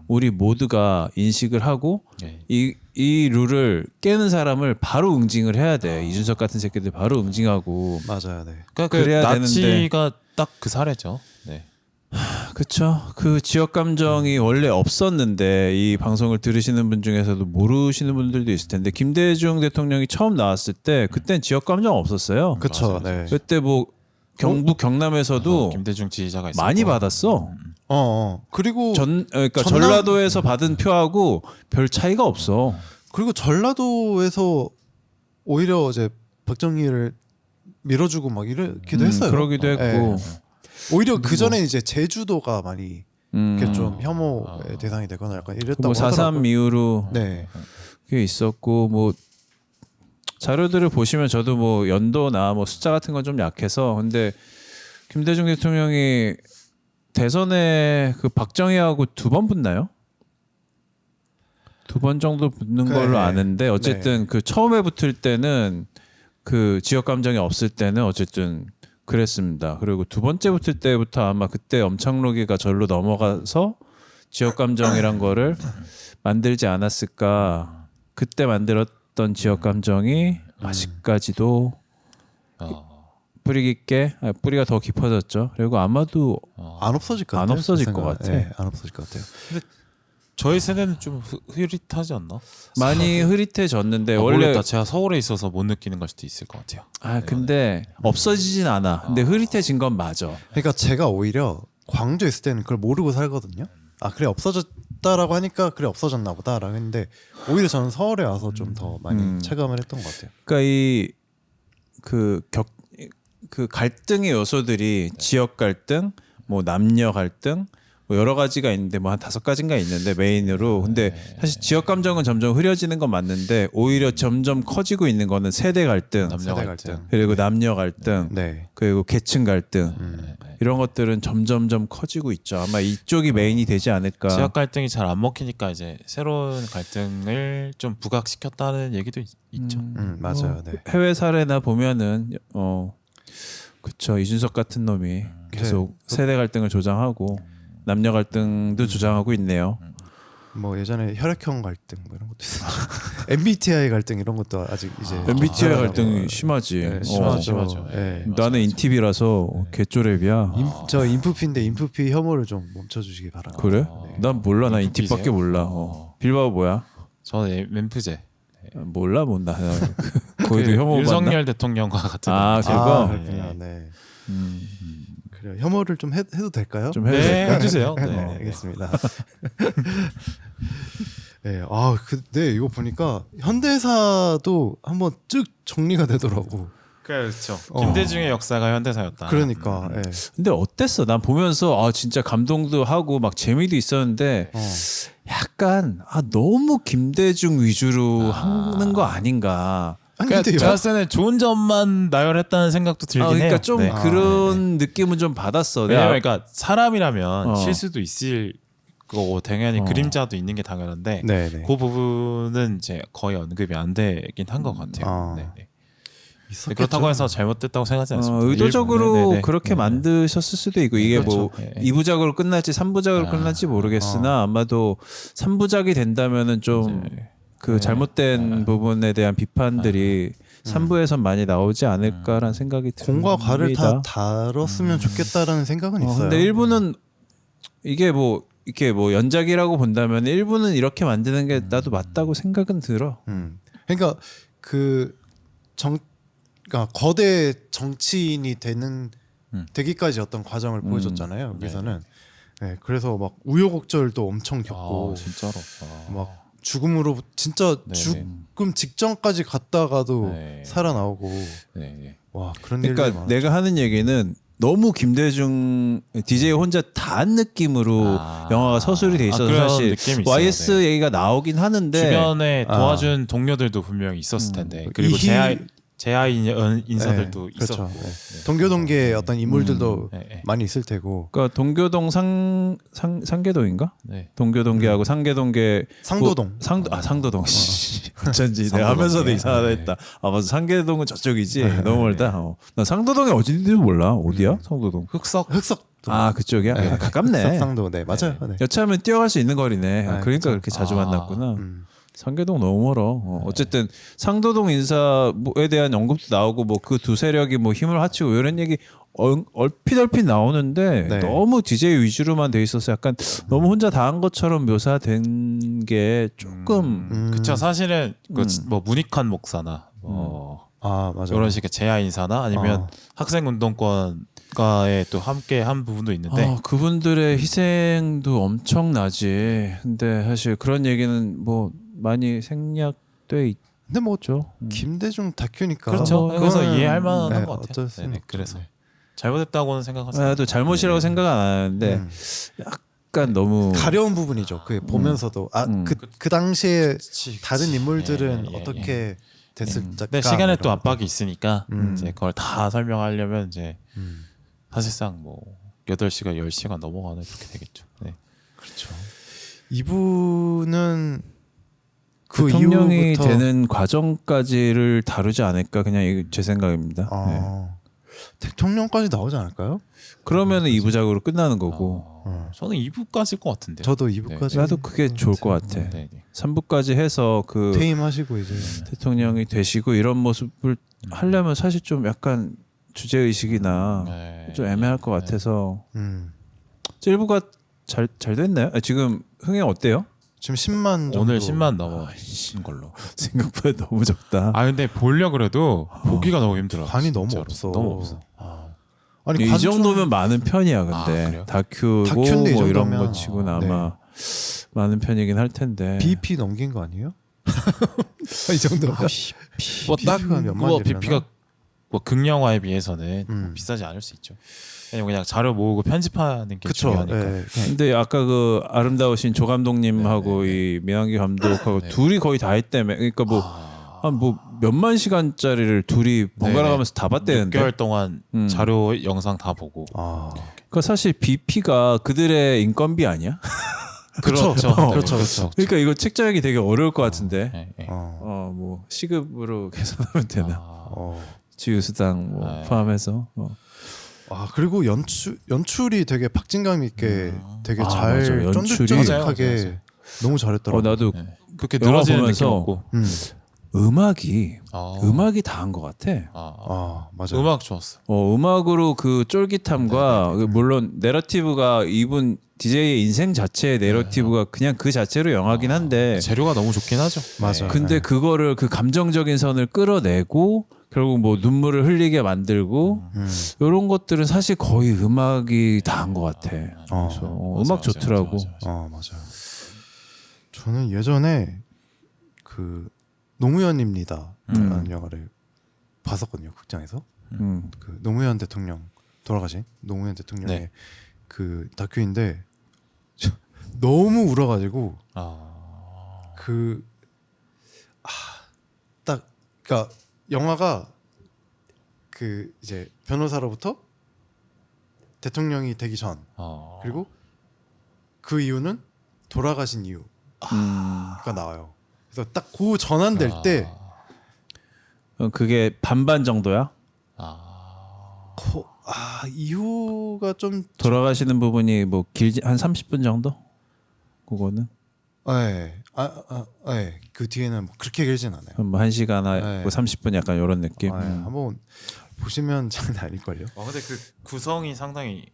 우리 모두가 인식을 하고 이 룰을 깨는 사람을 바로 응징을 해야 돼. 이준석 같은 새끼들 바로 응징하고. 맞아요. 네. 그러니까 그래야 나치가 딱 그 사례죠. 네. 그렇죠. 그 지역 감정이 원래 없었는데 이 방송을 들으시는 분 중에서도 모르시는 분들도 있을 텐데 김대중 대통령이 처음 나왔을 때 그땐 지역 감정 없었어요. 그렇죠. 네. 그때 뭐 경북 경남에서도 김대중 지지자가 있었고. 많이 받았어. 그리고 그러니까 전라도에서 받은 표하고 별 차이가 없어. 그리고 전라도에서 오히려 이제 박정희를 밀어주고 막 이러기도 했어요. 그러기도 했고. 오히려 그 전에 이제 제주도가 많이 이렇게 좀 혐오의 대상이 되거나 약간 이랬다고 뭐 4.3 하더라고요. 이후로 네. 그게 있었고 뭐 자료들을 보시면 저도 뭐 연도나 뭐 숫자 같은 건 좀 약해서 근데 김대중 대통령이 대선에 그 박정희하고 2번 붙나요? 2번 정도 붙는 걸로 아는데 어쨌든 그 처음에 붙을 때는 그 지역 감정이 없을 때는 어쨌든 그랬습니다. 그리고 2번째 붙을 때부터 아마 그때 엄창록이가 절로 넘어가서 지역 감정이란 거를 만들지 않았을까. 그때 만들었던 지역 감정이 아직까지도 뿌리 깊게 뿌리가 더 깊어졌죠. 그리고 아마도 안 없어질 것 안 같아요. 없어질 제 것 생각은. 같아. 네, 안 없어질 것 같아요. 저희 세대는 좀 흐릿하지 않나? 많이 흐릿해졌는데 원래 모르겠다. 제가 서울에 있어서 못 느끼는 걸 수도 있을 것 같아요. 근데 없어지진 않아. 근데 흐릿해진 건 맞아. 그러니까 제가 오히려 광주에 있을 때는 그걸 모르고 살거든요. 그래 없어졌다라고 하니까 그래 없어졌나 보다라고 했는데 오히려 저는 서울에 와서 좀 더 많이 체감을 했던 것 같아요. 그러니까 그 갈등의 요소들이 지역 갈등, 뭐 남녀 갈등, 뭐 여러 가지가 있는데 뭐 한 5가지인가 있는데 메인으로. 근데 사실 지역 감정은 점점 흐려지는 건 맞는데 오히려 점점 커지고 있는 거는 세대 갈등, 남녀 세대 갈등. 그리고 남녀 갈등, 네. 그리고 계층 갈등 이런 것들은 점점점 커지고 있죠. 아마 이쪽이 메인이 되지 않을까. 지역 갈등이 잘 안 먹히니까 이제 새로운 갈등을 좀 부각시켰다는 얘기도 있죠. 맞아요. 네. 해외 사례나 보면은 그쵸, 이준석 같은 놈이 계속 세대 갈등을 조장하고 남녀 갈등도 조장하고 있네요. 뭐 예전에 혈액형 갈등 뭐 이런 것도 있었죠. MBTI 갈등 이런 것도 아직 이제 MBTI 좀 갈등이 살아나고. 심하지. 네, 심하죠. 네. 나는 인팁이라서 개쪼랩이야. 저 인프피인데 인프피 혐오를 좀 멈춰주시기 바랍니다. 그래? 네. 난 몰라. 나 인프피세요? 인팁밖에 몰라. 빌바오 뭐야? 저는 멤프제. 몰라 못나. 거기도 혐오 받나? 윤석열 대통령과 같은. 아, 멤프제. 그거? 그렇구나. 네. 그래요. 혐오를 좀 해도 될까요? 좀 해도 네, 될까? 해주세요. 네, 네. 알겠습니다. 네, 근데 이거 보니까 현대사도 한번 쭉 정리가 되더라고. 그렇죠. 김대중의 역사가 현대사였다. 그러니까, 예. 근데 어땠어? 난 보면서 진짜 감동도 하고 막 재미도 있었는데 약간 너무 김대중 위주로 하는 거 아닌가. 아니, 그러니까 근데 제가 봤을 때는 좋은 점만 나열했다는 생각도 들긴 그러니까 해요. 좀 네. 그런 느낌은 좀 받았어. 왜냐면 그러니까 사람이라면 어. 실수도 있을 거고 당연히 어. 그림자도 있는 게 당연한데 네네. 그 부분은 이제 거의 언급이 안 되긴 한 것 같아요. 네, 네. 있었겠죠. 그렇다고 해서 잘못됐다고 생각하지 않습니다. 의도적으로 일부- 네네. 그렇게 네. 만드셨을 수도 있고 이게 그렇죠. 뭐 네. 2부작으로 끝날지 3부작으로 끝날지 모르겠으나 아마도 3부작이 된다면은 좀 그 잘못된 부분에 대한 비판들이 3부에선 많이 나오지 않을까라는 생각이 듭니다. 공과 과를 다 다뤘으면 좋겠다라는 생각은 있어요. 근데 1부는 이게 뭐 이렇게 뭐 연작이라고 본다면 1부는 이렇게 만드는 게 나도 맞다고 생각은 들어. 그러니까 그러니까 거대 정치인이 되기까지 어떤 과정을 보여줬잖아요. 여기서는. 네, 그래서 막 우여곡절도 엄청 겪고 진짜로. 막 죽음으로 진짜 네네. 죽음 직전까지 갔다가도 네. 살아나오고 네. 와 그런 일들이 그러니까 많았죠. 내가 하는 얘기는 너무 김대중 DJ 혼자 다 한 느낌으로 영화가 서술이 돼 있어서 그런 사실 느낌이 있어요. YS 네. 얘기가 나오긴 하는데 주변에 도와준 동료들도 분명히 있었을 텐데 그리고 제아인 인사들도 네, 그렇죠. 있었고 네. 동교동계 어떤 인물들도 네. 많이 있을 테고 그러니까 동교동 상계동인가? 네. 동교동계하고 상계동계 상도동. 상도동 어쩐지 내가 하면서도 이상하다 했다. 맞아, 상계동은 저쪽이지. 너무 멀다. 나 상도동이 어딘지 몰라. 어디야? 상도동. 흑석 그쪽이야. 가깝네. 상도 네 맞아요. 네. 여차하면 뛰어갈 수 있는 거리네. 그러니까 그쵸. 그렇게 자주 만났구나. 음. 상계동 너무 멀어. 어쨌든 상도동 인사에 대한 언급도 나오고 뭐 그 두 세력이 뭐 힘을 합치고 이런 얘기 얼핏 나오는데 네. 너무 DJ 위주로만 돼 있어서 약간 너무 혼자 다 한 것처럼 묘사된 게 조금 그쵸 사실은 뭐 문익환 목사나 맞아. 이런 식의 제야 인사나 아니면 학생 운동권과에 또 함께 한 부분도 있는데 그분들의 희생도 엄청나지. 근데 사실 그런 얘기는 뭐 많이 생략돼 있죠. 근데 뭐 김대중 다큐니까 그렇죠. 그래서 그거는, 이해할 만한 네, 것 같아요. 어쩔 수 네네, 없죠. 그래서 잘못했다고는 생각하세요. 나도 잘못이라고 생각 안 하는데 약간 너무 가려운 부분이죠. 그 보면서도 그 당시에 다른 인물들은 예, 예, 어떻게 됐을까. 근데 시간에 또 이런 압박이 있으니까 이제 그걸 다 설명하려면 이제 사실상 뭐 8시간 10시간 넘어가는 그렇게 되겠죠. 네. 그렇죠. 이분은 그 대통령이 이후부터 되는 과정까지를 다루지 않을까 그냥 이게 제 생각입니다. 네. 대통령까지 나오지 않을까요? 그러면은 2부작으로 끝나는 거고 저는 2부까지일 것 같은데. 저도 2부까지 나도 그게 좋을 것 같아. 네. 3부까지 해서 그 퇴임하시고 이제 대통령이 되시고 이런 모습을 하려면 사실 좀 약간 주제 의식이나 네. 좀 애매할 것 같아서 1부가 1부가 잘 됐나요? 지금 흥행 어때요? 지금 10만 정도. 오늘 10만 넘어신 걸로. 생각보다 너무 적다. 근데 보려고 그래도 보기가 너무 힘들어. 관이 너무 진짜로. 없어. 너무 없어. 아니 이 정도면 많은 편이야. 근데 그래요? 다큐고 다큐인데 이 뭐 이런 정도면. 거 치고는 아마 많은 편이긴 할 텐데. BP 넘긴 거 아니에요? 이 정도면 뭐딱 BP가 몇만 뭐 이르려나? BP가 뭐 극영화에 비해서는 음. 비싸지 않을 수 있죠. 그냥 자료 모으고 편집하는 게 그쵸. 중요하니까. 예. 근데 아까 그 아름다우신 조 감독님하고 네, 이 민항기 감독하고 네. 둘이 거의 다 했다며. 그러니까 뭐 한 뭐 몇만 시간짜리를 둘이 번갈아 가면서 다 봤대는데. 6개월 동안 음. 자료 영상 다 보고. 아, 그 사실 BP가 그들의 인건비 아니야? 그쵸. 그렇죠. 그렇죠. 그렇죠. 그러니까 이거 책자하기 되게 어려울 것 같은데. 네, 네. 뭐 시급으로 계산하면 되나? 어. 주유수당 뭐 네. 포함해서. 아 그리고 연출이 되게 박진감 있게 되게 아, 잘 맞아. 연출이- 쫀득쫀득하게 맞아요. 너무 잘했더라고. 나도 네. 그렇게 영화 늘어지는 보면서 느낌 없고. 음악이 아. 음악이 다 한 것 같아. 아 맞아요. 음악 좋았어. 음악으로 그 쫄깃함과 물론 내러티브가 이분 DJ의 인생 자체의 내러티브가 그냥 그 자체로 영화긴 한데 재료가 너무 좋긴 하죠. 맞아. 근데 네. 그거를 그 감정적인 선을 끌어내고 결국 뭐 눈물을 흘리게 만들고 이런 것들은 사실 거의 음악이 다 한 것 같아. 그래서 음악 좋더라고. 맞아요. 저는 예전에 그 노무현입니다라는 영화를 봤었거든요. 극장에서. 그 노무현 대통령 돌아가신 노무현 대통령의 네. 그 다큐인데 너무 울어가지고 아. 딱 그러니까 영화가 그 이제 변호사로부터 대통령이 되기 전 그리고 그 이유는 돌아가신 이유가 나와요. 그래서 딱 그 전환될 때 그게 반반 정도야? 이유가 좀 돌아가시는 부분이 뭐 길지 한 30분 정도? 그거는 그 뒤에는 뭐 그렇게 길진 않아요. 뭐 1시간 네. 뭐 30분 약간 이런 느낌. 한번 보시면 장난 아닐걸요. 근데 그 구성이 상당히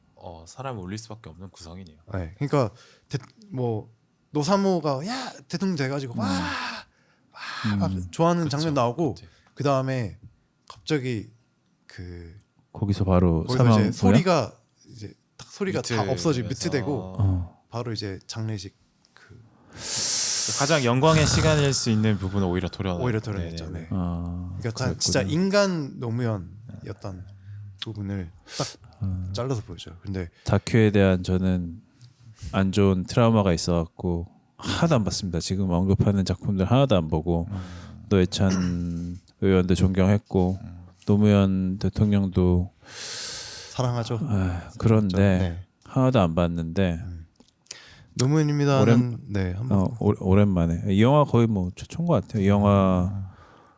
사람을 울릴 수밖에 없는 구성이네요. 네, 그러니까 뭐 노사모가 야 대통령 돼가지고 막 좋아하는 장면 나오고 그 다음에 갑자기 그 거기서 바로 거기서 사망 이제 소리가 이제 딱 소리가 다 없어지 뮤트에서. 뮤트되고 바로 이제 장례식 가장 영광의 시간일 수 있는 부분은 오히려 오히려 도려냈죠. 네네. 네. 그러니까 진짜 인간 노무현이었던 부분을 딱 잘라서 보여줘요. 근데 다큐에 대한 저는 안 좋은 트라우마가 있어갖고 하나도 안 봤습니다. 지금 언급하는 작품들 하나도 안 보고 노회찬 의원도 존경했고 노무현 대통령도 사랑하죠. 그런데 네. 하나도 안 봤는데 노무현입니다는 네 한번 오랜만에 이 영화 거의 뭐 최초인 것 같아요. 이 영화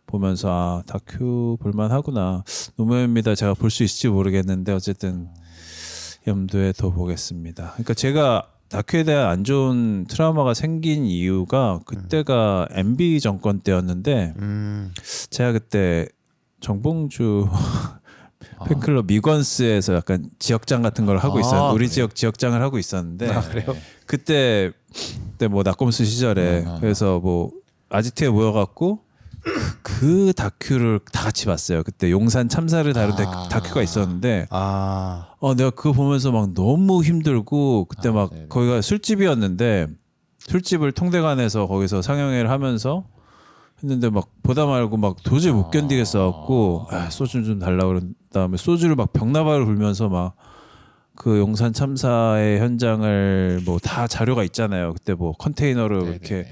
보면서 다큐 볼만하구나. 노무현입니다. 제가 볼 수 있을지 모르겠는데 어쨌든 염두에 둬 보겠습니다. 그러니까 제가 다큐에 대한 안 좋은 트라우마가 생긴 이유가 그때가 MB 정권 때였는데 제가 그때 정봉주 팬클럽 미건스에서 약간 지역장 같은 걸 하고 있었는데 우리 지역 지역장을 하고 있었는데 그래요? 그때 뭐 낙검수 시절에 그래서 뭐 아지트에 모여갖고 그 다큐를 다 같이 봤어요. 그때 용산 참사를 다룬 다큐가 있었는데 내가 그거 보면서 막 너무 힘들고 그때 막 네네. 거기가 술집이었는데 술집을 통대관에서 거기서 상영회를 하면서 했는데 막 보다 말고 막 도저히 못 견디겠어갖고 소주 좀 달라고 그런 다음에 소주를 막 벽나발을 불면서 막 그 용산 참사의 현장을 뭐 다 자료가 있잖아요. 그때 뭐 컨테이너로 이렇게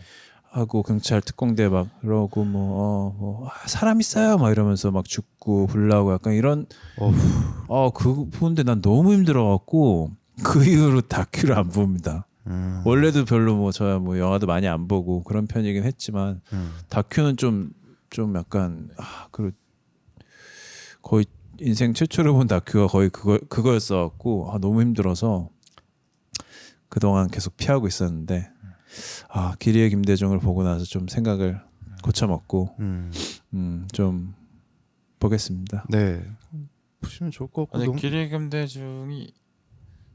하고 경찰 특공대 막 그러고 사람 있어요 막 이러면서 막 죽고 불나고 약간 이런 그 보는데 난 너무 힘들어갖고 그 이후로 다큐를 안 봅니다. 원래도 별로 뭐 저야 뭐 영화도 많이 안 보고 그런 편이긴 했지만 다큐는 좀 약간 거의 인생 최초로 본 다큐가 거의 그거였어갖고 너무 힘들어서 그동안 계속 피하고 있었는데 기리의 김대중을 보고 나서 좀 생각을 고쳐먹고 좀 보겠습니다. 네 보시면 좋을 것 같고 근데 기리의 김대중이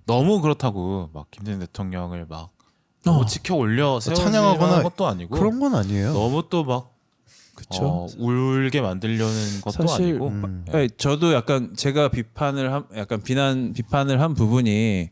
너무 그렇다고 막 김대중 대통령을 막 너무 지켜 올려 찬양하거나 것도 아니고 그런 건 아니에요. 너무 또 막 그쵸? 울게 만들려는 것도 사실, 아니고 저도 약간 제가 비판을 한 부분이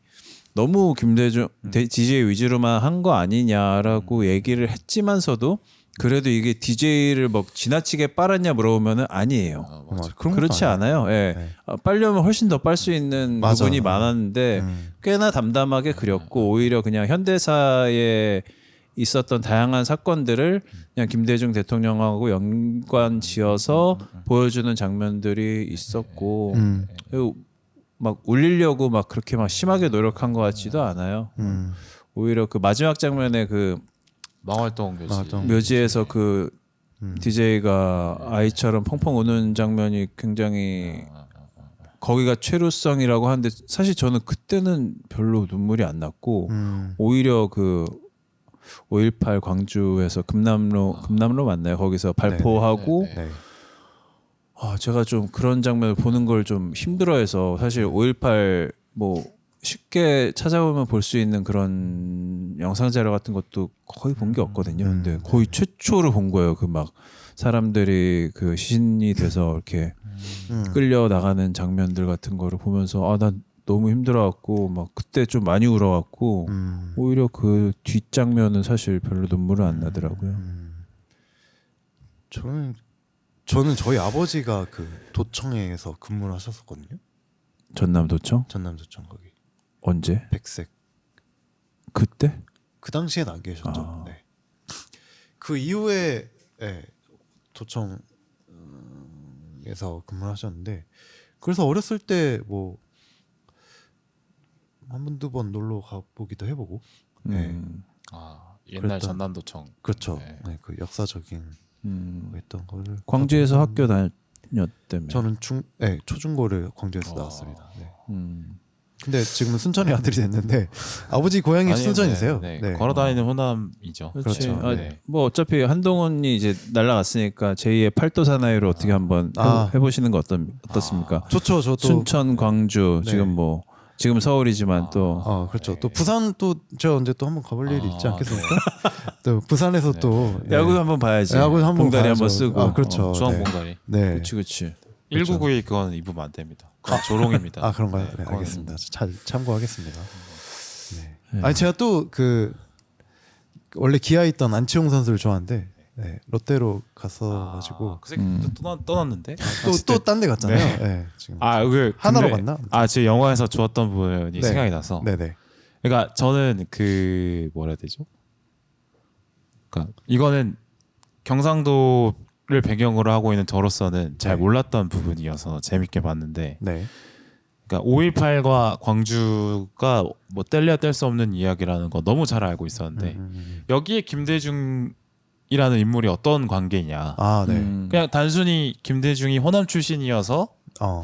너무 김대중 DJ 위주로만 한 거 아니냐라고 얘기를 했지만서도 그래도 이게 DJ를 뭐 지나치게 빨았냐 물어보면은 아니에요. 맞아. 그런 그렇지 것도 아니야. 않아요. 예. 네. 빨려면 훨씬 더 빨 수 있는 맞아. 부분이 많았는데 꽤나 담담하게 그렸고 오히려 그냥 현대사에 있었던 다양한 사건들을 그냥 김대중 대통령하고 연관지어서 보여주는 장면들이 있었고 그리고 막 울리려고 막 그렇게 막 심하게 노력한 것 같지도 않아요. 오히려 그 마지막 장면에 그 망월동 묘지. 망월동. 묘지에서 그 DJ가 아이처럼 펑펑 우는 장면이 굉장히 거기가 최루성이라고 하는데 사실 저는 그때는 별로 눈물이 안 났고 오히려 그 5.18 광주에서 금남로 맞나요? 거기서 발포하고 네. 아 제가 좀 그런 장면을 보는 걸 좀 힘들어해서 사실 5.18 뭐 쉽게 찾아보면 볼 수 있는 그런 영상 자료 같은 것도 거의 본 게 없거든요. 근데 거의 최초로 본 거예요. 그 막 사람들이 그 시신이 돼서 이렇게 끌려 나가는 장면들 같은 거를 보면서 아 난 너무 힘들어갖고 막 그때 좀 많이 울어갖고 오히려 그 뒷장면은 사실 별로 눈물은 안 나더라고요. 저는 저희 아버지가 그 도청에서 근무를 하셨었거든요. 전남도청 전남도청 거기 언제? 백색. 그때? 그 당시엔 안 계셨죠. 아. 네. 그 이후에 도청에서 근무를 하셨는데 그래서 어렸을 때 뭐 한 번 두 번 놀러 가보기도 해보고. 네. 아, 옛날 그랬던- 전남도청. 그렇죠. 네. 네, 그 역사적인 거 했던 거를 광주에서 학교 다녔다며. 저는 초중고를 광주에서 나왔습니다. 네. 음. 근데 지금은 순천의 아들이 됐는데 아버지 고향이 아니, 순천이세요. 네, 네. 걸어다니는 호남이죠. 그렇지. 그렇죠. 아, 네. 뭐 어차피 한동훈이 이제 날라갔으니까 제2의 팔도 사나이로 어떻게 한번 해보시는 거 어떻습니까? 좋죠. 저도 순천, 광주 네. 지금 지금 서울이지만 또 그렇죠. 또 부산 또 제가 언제 또 한번 가볼 일이 있지 아, 않겠습니까? 또 부산에서 또 야구 한번 봐야지. 야구 한번 봉다리 봐야죠. 한번 쓰고. 아, 그렇죠. 중앙봉다리. 네. 그렇지. 1992 그건 입으면 안 됩니다. 그건 조롱입니다. 아 그런가요? 네, 그건- 알겠습니다. 잘 참고하겠습니다. 네. 아니 제가 또 그 원래 기아에 있던 안치홍 선수를 좋아하는데 롯데로 갔어가지고 그 새끼 떠났는데. 또 딴 데 갔잖아요. 네. 지금 그 하나로 근데- 갔나? 제 영화에서 좋았던 부분이 네. 생각이 나서. 네네. 그러니까 저는 그 뭐라 해야 되죠? 그러니까 이거는 경상도를 배경으로 하고 있는 저로서는 잘 네. 몰랐던 부분이어서 재밌게 봤는데, 네. 그러니까 5.18과 광주가 뭐 뗄래야 뗄 수 없는 이야기라는 거 너무 잘 알고 있었는데 여기에 김대중이라는 인물이 어떤 관계냐? 아 네. 그냥 단순히 김대중이 호남 출신이어서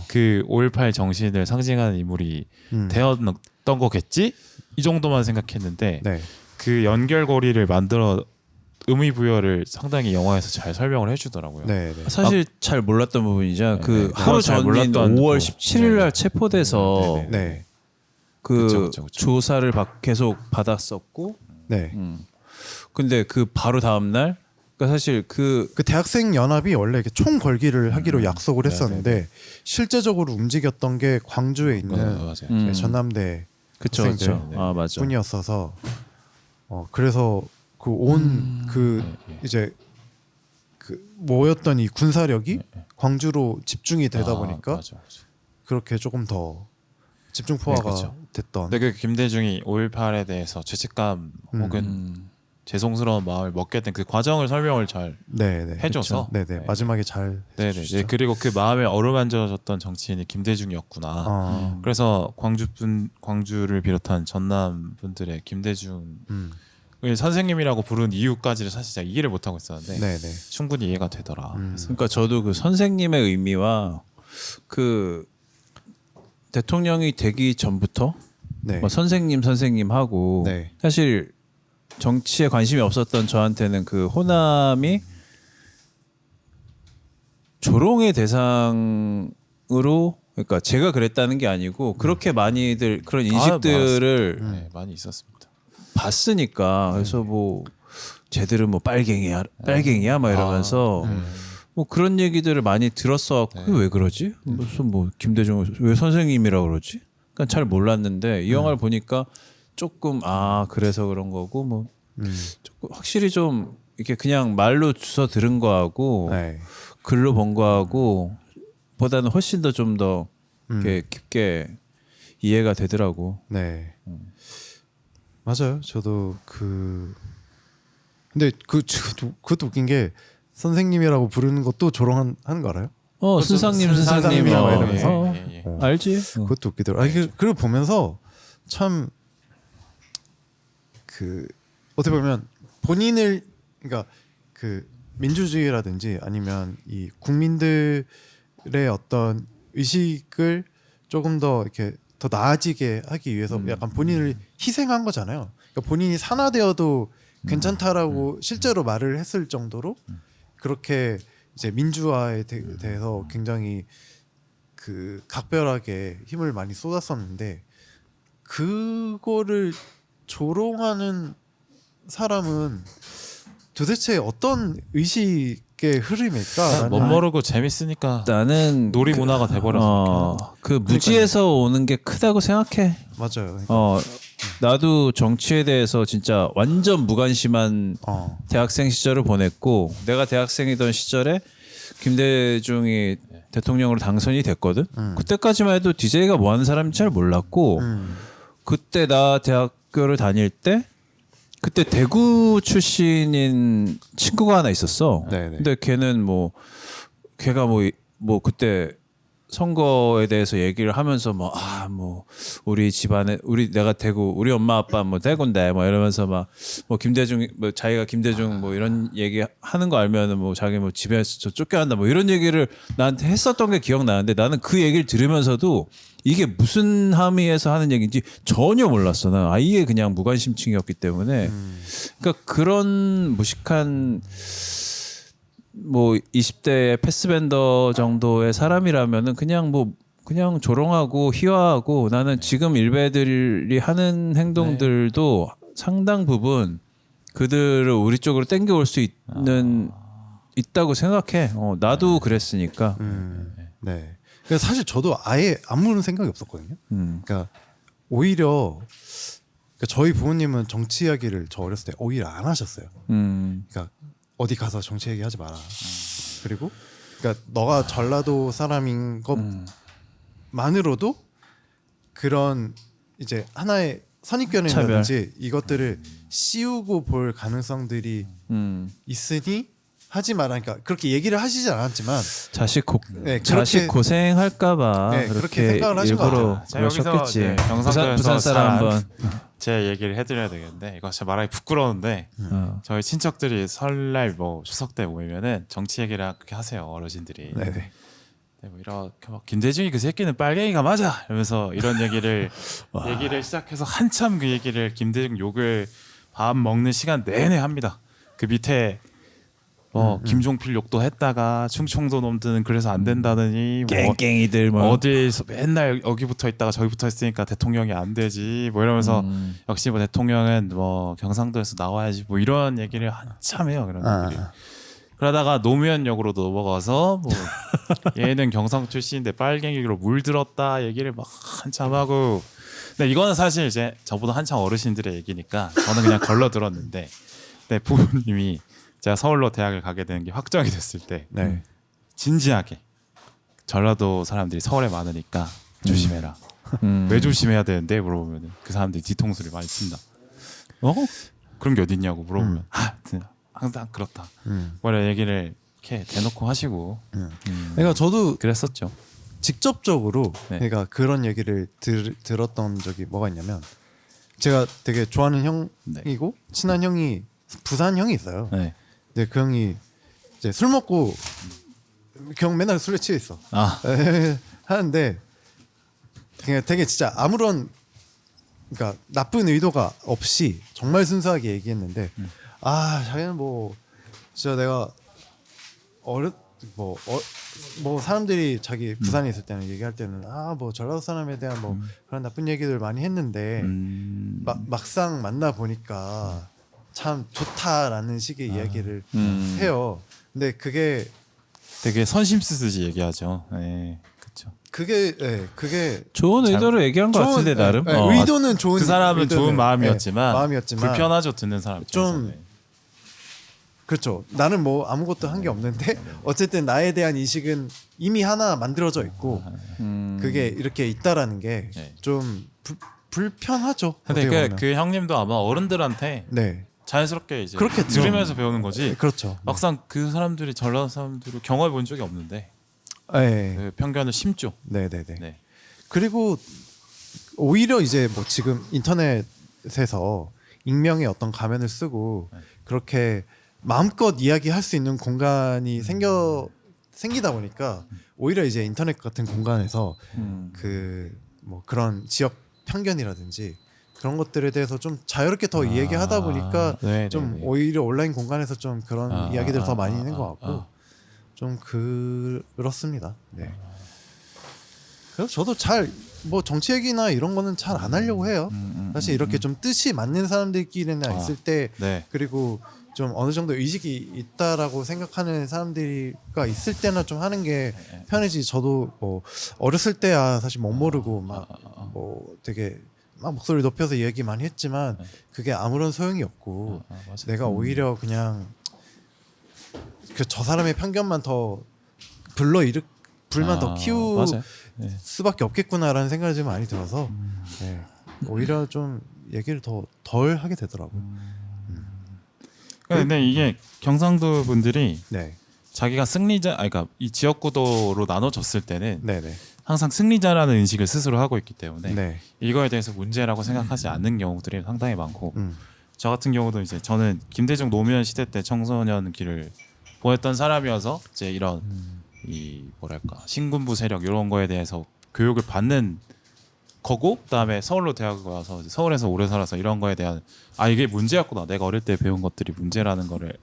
그 5.18 정신을 상징하는 인물이 되었던 거겠지? 이 정도만 생각했는데 네. 그 연결고리를 만들어 의미 부여를 상당히 영화에서 잘 설명을 해주더라고요. 네. 네. 사실 잘 몰랐던 부분이죠. 그 네. 하루 잘 전인 몰랐던 5월 거. 17일 날 네. 체포돼서 네. 네. 그 그쵸. 조사를 계속 받았었고 네. 근데 그 바로 다음 날 그러니까 사실 그 대학생 연합이 원래 이렇게 총 걸기를 하기로 약속을 했었는데 실제적으로 움직였던 게 광주에 있는 맞아요. 전남대 그쵸 학생들 그쵸. 아 맞아. 뿐이었어서 그래서 그 온 그 이제 그 모였던 이 군사력이 광주로 집중이 되다 보니까 맞아. 그렇게 조금 더 집중 포화가 네, 그렇죠. 됐던. 근데 그 김대중이 5.18에 대해서 죄책감 혹은 죄송스러운 마음을 먹게 된 그 과정을 설명을 잘 네네. 해줘서 네네. 네. 마지막에 잘. 네네. 해주시죠. 네, 그리고 그 마음에 어루만져졌던 정치인이 김대중이었구나. 그래서 광주를 비롯한 전남 분들의 김대중 선생님이라고 부른 이유까지를 사실 제가 이해를 못 하고 있었는데 네네. 충분히 이해가 되더라. 그래서 그러니까 저도 그 선생님의 의미와 그 대통령이 되기 전부터 네. 뭐 선생님 하고 네. 사실 정치에 관심이 없었던 저한테는 그 호남이 조롱의 대상으로 그러니까 제가 그랬다는 게 아니고 그렇게 많이들 그런 인식들을 네, 많이 있었습니다. 봤으니까 그래서 뭐 쟤들은 뭐 빨갱이야 막 이러면서 뭐 그런 얘기들을 많이 들었어. 그게 왜 그러지? 무슨 뭐 김대중 왜 선생님이라고 그러지? 그러니까 잘 몰랐는데 이 영화를 보니까 조금 그래서 그런 거고 뭐 조금 확실히 좀 이렇게 그냥 말로 주워 들은 거하고 네. 글로 본 거하고 보다는 훨씬 더 좀 더 음. 이렇게 깊게 이해가 되더라고. 네. 맞아요. 저도 근데 그것도 웃긴 게 선생님이라고 부르는 것도 조롱하는 거 알아요? 스상님 스상님이라고 어, 이러면서. 어, 예. 알지? 그것도 웃기더라고. 그리고 보면서 참 어떻게 보면 본인을 그러니까 그 민주주의라든지 아니면 이 국민들의 어떤 의식을 조금 더 이렇게 더 나아지게 하기 위해서 약간 본인을 희생한 거잖아요. 그러니까 본인이 산화되어도 괜찮다라고 실제로 말을 했을 정도로 그렇게 이제 민주화에 대해서 굉장히 각별하게 힘을 많이 쏟았었는데 그거를 조롱하는 사람은 도대체 어떤 의식의 흐름일까? 못 모르고 재밌으니까 나는 놀이 문화가 돼버려서 그 무지에서 오는 게 크다고 생각해. 맞아요. 나도 정치에 대해서 진짜 완전 무관심한 대학생 시절을 보냈고 내가 대학생이던 시절에 김대중이 대통령으로 당선이 됐거든. 그때까지만 해도 DJ가 뭐 하는 사람인지 잘 몰랐고 그때 나 대학교를 다닐 때 그때 대구 출신인 친구가 하나 있었어. 네네. 근데 걔는 걔가 그때 선거에 대해서 얘기를 하면서 우리 집안에 내가 대구 우리 엄마 아빠 대구인데 이러면서 김대중 자기가 김대중 이런 얘기 하는 거 알면은 자기 집에서 저 쫓겨난다 이런 얘기를 나한테 했었던 게 기억나는데 나는 그 얘기를 들으면서도 이게 무슨 함의에서 하는 얘기인지 전혀 몰랐어. 난 아예 그냥 무관심층이었기 때문에 그러니까 그런 무식한 20대 패스밴더 정도의 사람이라면은 그냥 조롱하고 희화하고 나는 지금 일베들이 하는 행동들도 상당 부분 그들을 우리 쪽으로 땡겨올 수 있다고 생각해. 나도 그랬으니까. 네. 그래서 사실 저도 아예 아무런 생각이 없었거든요. 그러니까 오히려 저희 부모님은 정치 이야기를 저 어렸을 때 오히려 안 하셨어요. 그러니까 어디 가서 정치 얘기하지 마라. 그리고 그러니까 너가 전라도 사람인 것만으로도 그런 이제 하나의 선입견이라든지 이것들을 씌우고 볼 가능성들이 있으니 하지 마라. 그러니까 그렇게 얘기를 하시지 않았지만 자식 그렇게, 고생할까봐 네, 그렇게 그렇게 생각을 하신 것 일부러 같아요. 자, 여기서 그러셨겠지. 경상도에서 부산 사람 한번 제 얘기를 해드려야 되겠는데 이거 진짜 말하기 부끄러운데 저희 친척들이 설날 추석 때 모이면은 정치 얘기를 그렇게 하세요 어르신들이. 네네. 네, 이렇게 김대중이 그 새끼는 빨갱이가 맞아 이러면서 이런 얘기를 시작해서 한참 그 얘기를 김대중 욕을 밥 먹는 시간 내내 합니다. 그 밑에 김종필 욕도 했다가 충청도 놈들은 그래서 안 된다더니 깽깽이들 어디서 맨날 여기 붙어 있다가 저기 붙어 있으니까 대통령이 안 되지 이러면서 역시 대통령은 경상도에서 나와야지 이런 얘기를 한참 해요. 그런 얘기를. 그러다가 노무현역으로 넘어가서 얘는 경상도 출신인데 빨갱이로 물들었다 얘기를 막 한참 하고. 근데 이거는 사실 이제 저보다 한참 어르신들의 얘기니까 저는 그냥 걸러 들었는데 부모님이 제가 서울로 대학을 가게 되는 게 확정이 됐을 때 진지하게 전라도 사람들이 서울에 많으니까 조심해라. 왜 조심해야 되는데 물어보면 그 사람들이 뒤통수를 많이 친다. 그런 게 어딨냐고 물어보면 항상 그렇다. 이런 얘기를 이렇게 대놓고 하시고. 그러니까 저도 그랬었죠. 직접적으로 그러니까 그런 얘기를 들었던 적이 뭐가 있냐면 제가 되게 좋아하는 형이고 친한 형이 부산 형이 있어요. 근데 그 형이 이제 술 먹고 그 형 맨날 술에 취해 있어. 하는데 그냥 되게 진짜 아무런 그러니까 나쁜 의도가 없이 정말 순수하게 얘기했는데 자기는 진짜 내가 사람들이 자기 부산에 있을 때는 얘기할 때는 전라도 사람에 대한 그런 나쁜 얘기들 많이 했는데 막상 만나 보니까 참 좋다라는 식의 이야기를 해요. 근데 그게 되게 선심 쓰듯이 얘기하죠. 네, 그렇죠. 그게 좋은 의도로 얘기한 것 같은데 나름. 의도는 좋은 그 사람은 의도는, 좋은 마음이었지만 마음이었지만 불편하죠 듣는 사람 좀 그렇죠. 나는 뭐 아무것도 한 게 없는데 어쨌든 나에 대한 인식은 이미 하나 만들어져 있고 그게 이렇게 있다라는 게 네. 좀 불편하죠. 근데 어떻게 보면. 그 형님도 아마 어른들한테 네, 자연스럽게 이제 그렇겠죠. 들으면서 배우는 거지. 그렇죠. 막상 그 사람들이 전라도 사람들을 경험해 본 적이 없는데 네, 그 편견을 심죠. 네, 네, 네. 네. 그리고 오히려 이제 뭐 지금 인터넷에서 익명의 어떤 가면을 쓰고 그렇게 마음껏 이야기할 수 있는 공간이 생기다 보니까 오히려 이제 인터넷 같은 공간에서 그 뭐 그런 지역 편견이라든지 그런 것들에 대해서 좀 자유롭게 더 얘기하다 보니까 네, 좀 네, 네. 오히려 온라인 공간에서 좀 그런 이야기들 더 많이 있는 것 같고 아. 좀 그렇습니다. 네. 그래서 저도 잘 뭐 정치 얘기나 이런 거는 잘 안 하려고 해요. 사실 이렇게 좀 뜻이 맞는 사람들끼리나 있을 때 네. 그리고 좀 어느 정도 의식이 있다라고 생각하는 사람들과 있을 때나 좀 하는 게 편하지. 저도 뭐 어렸을 때야 사실 못 모르고 막 뭐 되게 막 목소리 높여서 얘기 많이 했지만 그게 아무런 소용이 없고 맞아. 내가 오히려 그냥 그 저 사람의 편견만 더 불만 더 키우 맞아요. 네. 수밖에 없겠구나라는 생각이 좀 많이 들어서 네, 오히려 좀 얘기를 덜 하게 되더라고요. 근데 이게 경상도 분들이 네, 자기가 승리자, 그러니까 이 지역구도로 나눠졌을 때는 네, 네, 항상 승리자라는 인식을 스스로 하고 있기 때문에 네, 이거에 대해서 문제라고 생각하지 않는 경우들이 상당히 많고 음, 저 같은 경우도 이제 저는 김대중 노무현 시대 때 청소년 길을 보냈던 사람이어서 이제 이런 이 뭐랄까 신군부 세력 이런 거에 대해서 교육을 받는 거고 그다음에 서울로 대학을 와서 서울에서 오래 살아서 이런 거에 대한 이게 문제였구나 내가 어릴 때 배운 것들이 문제라는 거를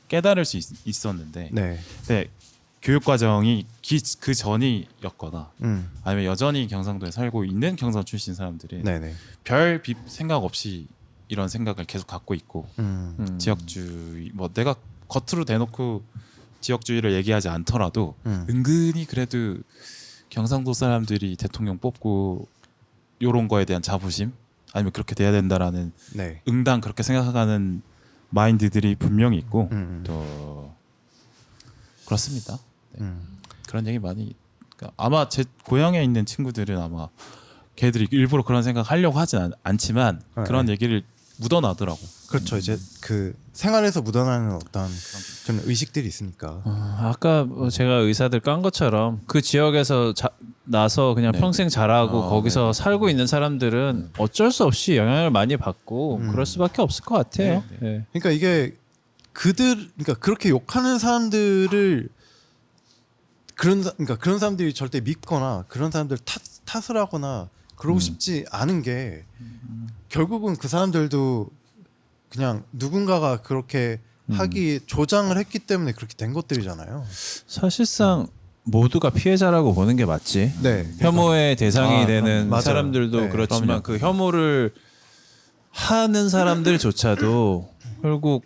깨달을 수 있었는데 네, 근데 교육 과정이 그 전이었거나 아니면 여전히 경상도에 살고 있는 경상 출신 사람들이 네, 네, 별 생각 없이 이런 생각을 계속 갖고 있고 지역주의 뭐 내가 겉으로 대놓고 지역주의를 얘기하지 않더라도 은근히 그래도 경상도 사람들이 대통령 뽑고 요런 거에 대한 자부심 아니면 그렇게 돼야 된다라는 네, 응당 그렇게 생각하는 마인드들이 분명히 있고 또 그렇습니다. 네. 그런 얘기 많이 그러니까 아마 제 고향에 있는 친구들은 아마 걔들이 일부러 그런 생각 하려고 하진 않지만 그런 얘기를 묻어나더라고. 그렇죠. 이제 그 생활에서 묻어나는 어떤 좀 의식들이 있으니까. 아까 뭐 제가 의사들 깐 것처럼 그 지역에서 나서 그냥 네. 평생 자라고 거기서 네. 살고 있는 사람들은 어쩔 수 없이 영향을 많이 받고 그럴 수밖에 없을 것 같아요. 네, 네. 그러니까 이게 그러니까 그렇게 욕하는 사람들을 그러니까 그런 사람들이 절대 믿거나 그런 사람들 탓을 하거나 그러고 싶지 않은 게 결국은 그 사람들도 그냥 누군가가 그렇게 하기 조장을 했기 때문에 그렇게 된 것들이잖아요. 사실상 모두가 피해자라고 보는 게 맞지. 네. 혐오의 대상이 되는 맞아요. 사람들도 네, 그렇지만 그럼요. 그 혐오를 하는 사람들조차도 결국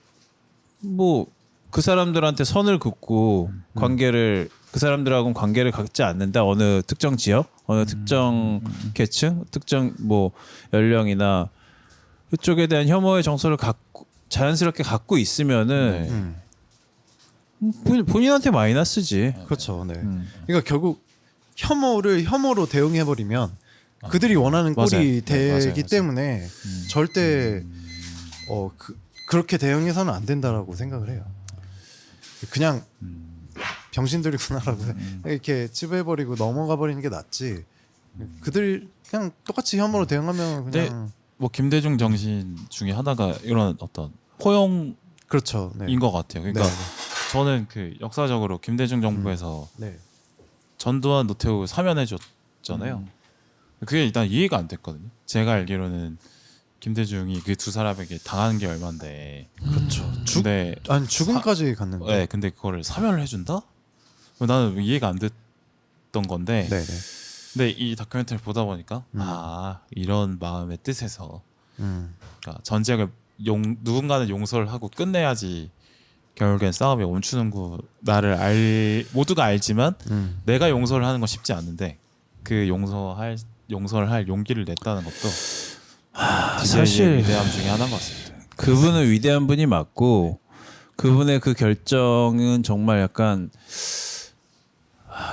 뭐 그 사람들한테 선을 긋고 관계를 그 사람들하고는 관계를 갖지 않는다. 어느 특정 지역, 어느 특정 계층, 특정 뭐 연령이나 그쪽에 대한 혐오의 정서를 자연스럽게 갖고 있으면은 본인한테 마이너스지. 그렇죠. 네. 그러니까 결국 혐오로 대응해 버리면 그들이 원하는 꼴이 맞아요. 되기 맞아요. 때문에 절대 그렇게 대응해서는 안 된다라고 생각을 해요. 그냥 병신들이구나라고 이렇게 치부해버리고 넘어가 버리는 게 낫지. 그들이 그냥 똑같이 혐오로 대응하면 그냥 뭐 김대중 정신 중에 하나가 이런 어떤 포용인 그렇죠. 네. 것 같아요. 그러니까 네. 저는 그 역사적으로 김대중 정부에서 네. 전두환 노태우 사면해줬잖아요. 그게 일단 이해가 안 됐거든요. 제가 알기로는 김대중이 그 두 사람에게 당한 게 얼마인데. 그렇죠. 근데 아니 죽음까지 갔는데. 네, 근데 그거를 사면을 해준다? 나는 이해가 안 됐던 건데. 네, 네. 근데 이 다큐멘터리를 보다 보니까 이런 마음의 뜻에서 그러니까 전쟁을 누군가는 용서를 하고 끝내야지 결국엔 싸움이 멈추는구나를 모두가 알지만 내가 용서를 하는 건 쉽지 않은데 그 용서를 할 용기를 냈다는 것도 사실 위대함 중에 하나인 것 같습니다. 그분은 위대한 분이 맞고 그분의 그 결정은 정말 약간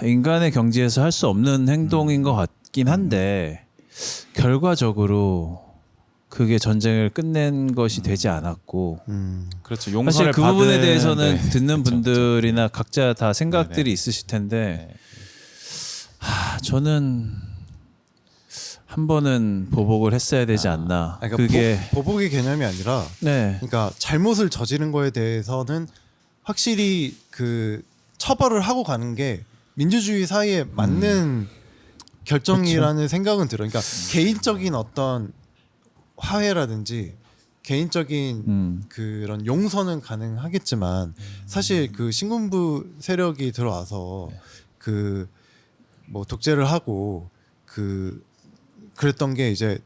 인간의 경지에서 할 수 없는 행동인 것 같긴 한데 결과적으로 그게 전쟁을 끝낸 것이 되지 않았고 그렇죠. 사실 용서를 그 부분에 받은- 대해서는 네. 듣는 그렇죠, 분들이나 각자 다 생각들이 네네. 있으실 텐데 네. 저는 한 번은 보복을 했어야 되지 않나. 그러니까 그게 보복의 개념이 아니라 네. 그러니까 잘못을 저지른 거에 대해서는 확실히 그 처벌을 하고 가는 게 민주주의 사회에 맞는 결정이라는 생각은 들어요. 그러니까 개인적인 어떤 화해라든지 개인적인 그런 용서는 가능하겠지만 사실 그 신군부 세력이 들어와서 그 뭐 독재를 하고 그랬던 게 이제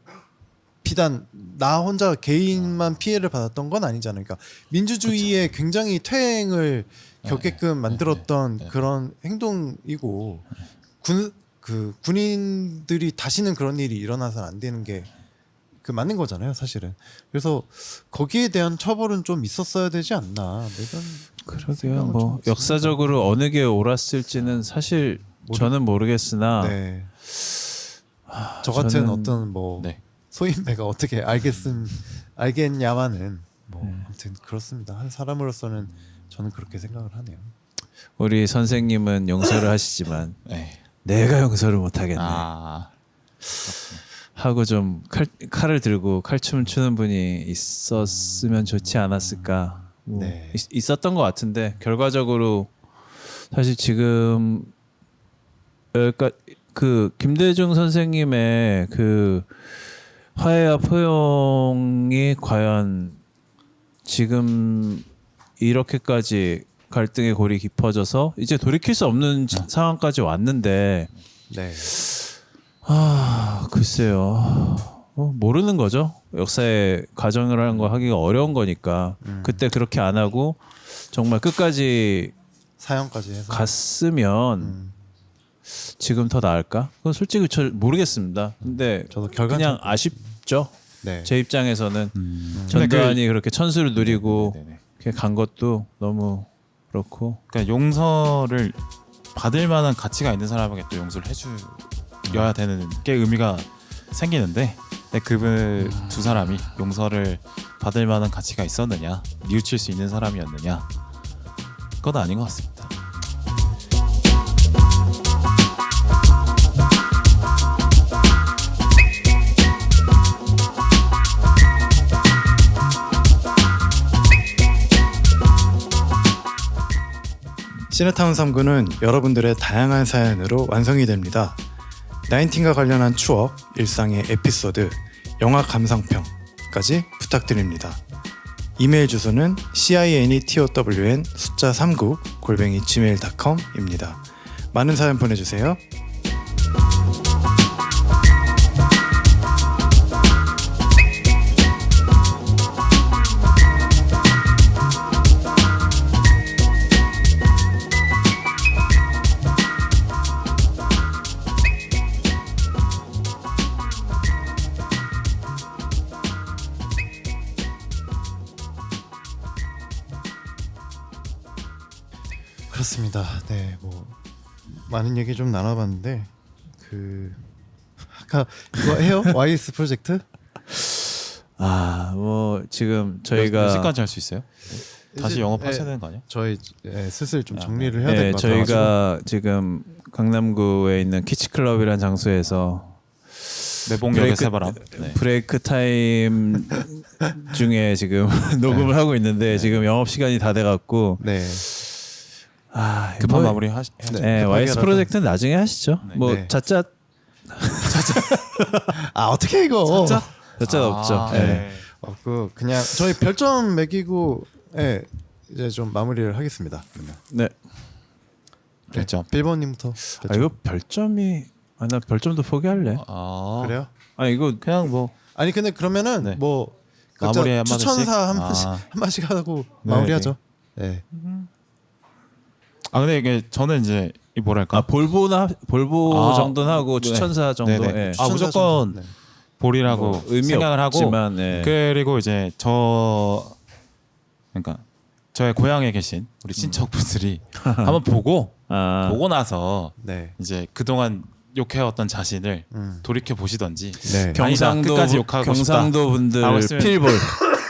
비단 나 혼자 개인만 피해를 받았던 건 아니잖아요. 그러니까 민주주의에 굉장히 퇴행을 겪게끔 만들었던 그런 행동이고 군인들이 다시는 그런 일이 일어나서는 안 되는 게 그 맞는 거잖아요, 사실은. 그래서 거기에 대한 처벌은 좀 있었어야 되지 않나. 뭐 이런 그러게요. 생각은 뭐 좀 역사적으로 어느 게 옳았을지는 사실 저는 모르겠으나 네. 저 같은 저는- 어떤 뭐 네. 소인배가 어떻게 알겠냐마는 뭐 아무튼 그렇습니다. 한 사람으로서는 저는 그렇게 생각을 하네요. 우리 선생님은 용서를 하시지만 네. 내가 용서를 못 하겠네. 아. 하고 좀 칼을 들고 칼춤을 추는 분이 있었으면 좋지 않았을까. 뭐 네. 있었던 것 같은데 결과적으로 사실 지금 그러니까 그 김대중 선생님의 그 화해와 포용이 과연 지금 이렇게까지 갈등의 골이 깊어져서 이제 돌이킬 수 없는 상황까지 왔는데 네. 글쎄요. 모르는 거죠. 역사의 가정을 하는 거 하기가 어려운 거니까 그때 그렇게 안 하고 정말 끝까지 사형까지 해서 갔으면 지금 더 나을까? 그건 솔직히 저 모르겠습니다. 근데 저도 그냥 아쉽죠. 네. 제 입장에서는 근데 전두환이 그렇게 천수를 누리고 네네. 그냥 간 것도 너무 그렇고 그러니까 용서를 받을 만한 가치가 있는 사람에게 또 용서를 해줘야 되는 게 의미가 생기는데 근데 그분 두 사람이 용서를 받을 만한 가치가 있었느냐 뉘우칠 수 있는 사람이었느냐 그건 아닌 것 같습니다. 시네타운 3구는 여러분들의 다양한 사연으로 완성이 됩니다. 나인틴과 관련한 추억, 일상의 에피소드, 영화 감상평까지 부탁드립니다. 이메일 주소는 cinetown 숫자 39 @gmail.com입니다. 많은 사연 보내주세요. 그렇습니다. 네, 뭐 많은 얘기 좀 나눠봤는데 그 아까 이거 해요? YS 프로젝트? 뭐 지금 몇 저희가 시까지 할 수 있어요? 다시 이제- 영업하셔야 네. 되는 거 아니야? 저희 슬슬 좀 정리를 해야 될 네, 것 같아요. 저희가 지금 강남구에 있는 키치클럽이라는 장소에서 내봉역의 브레이크- 새바람. 네. 브레이크 타임 중에 지금 녹음을 하고 있는데 지금 영업 시간이 다 돼갖고 네. 급한 뭐- 마무리 하셔야죠. 네, YS 급하게라도. 프로젝트는 나중에 하시죠. 네. 뭐 네. 자짜 아 어떻게 이거? 자짜 없죠. 네. 그냥 저희 별점 매기고 이제 좀 마무리를 하겠습니다. 네. 그렇죠. 빌번님부터. 아 이거 별점이 나 별점도 포기할래. 그래요? 아 이거 그냥 뭐 아니 근데 그러면은 네. 뭐 각자 마무리 한마디씩? 추천사 한 아. 마씩 한 마씩 하고 네, 마무리하죠. 네. 근데 이게 저는 이제 이 뭐랄까 볼보 정도는 하고 네. 추천사 정도. 네네. 예. 아, 무조건 네. 볼이라고 뭐 의미 생각을 하고 없지만 예. 그리고 이제 그러니까 저의 고향에 계신 우리 친척분들이 한번 보고 아, 보고 나서 네. 이제 그동안 욕해왔던 자신을 음. 돌이켜 보시던지 네. 경상도 끝까지 욕하고 경상도 분들 하고 있으면- 필볼.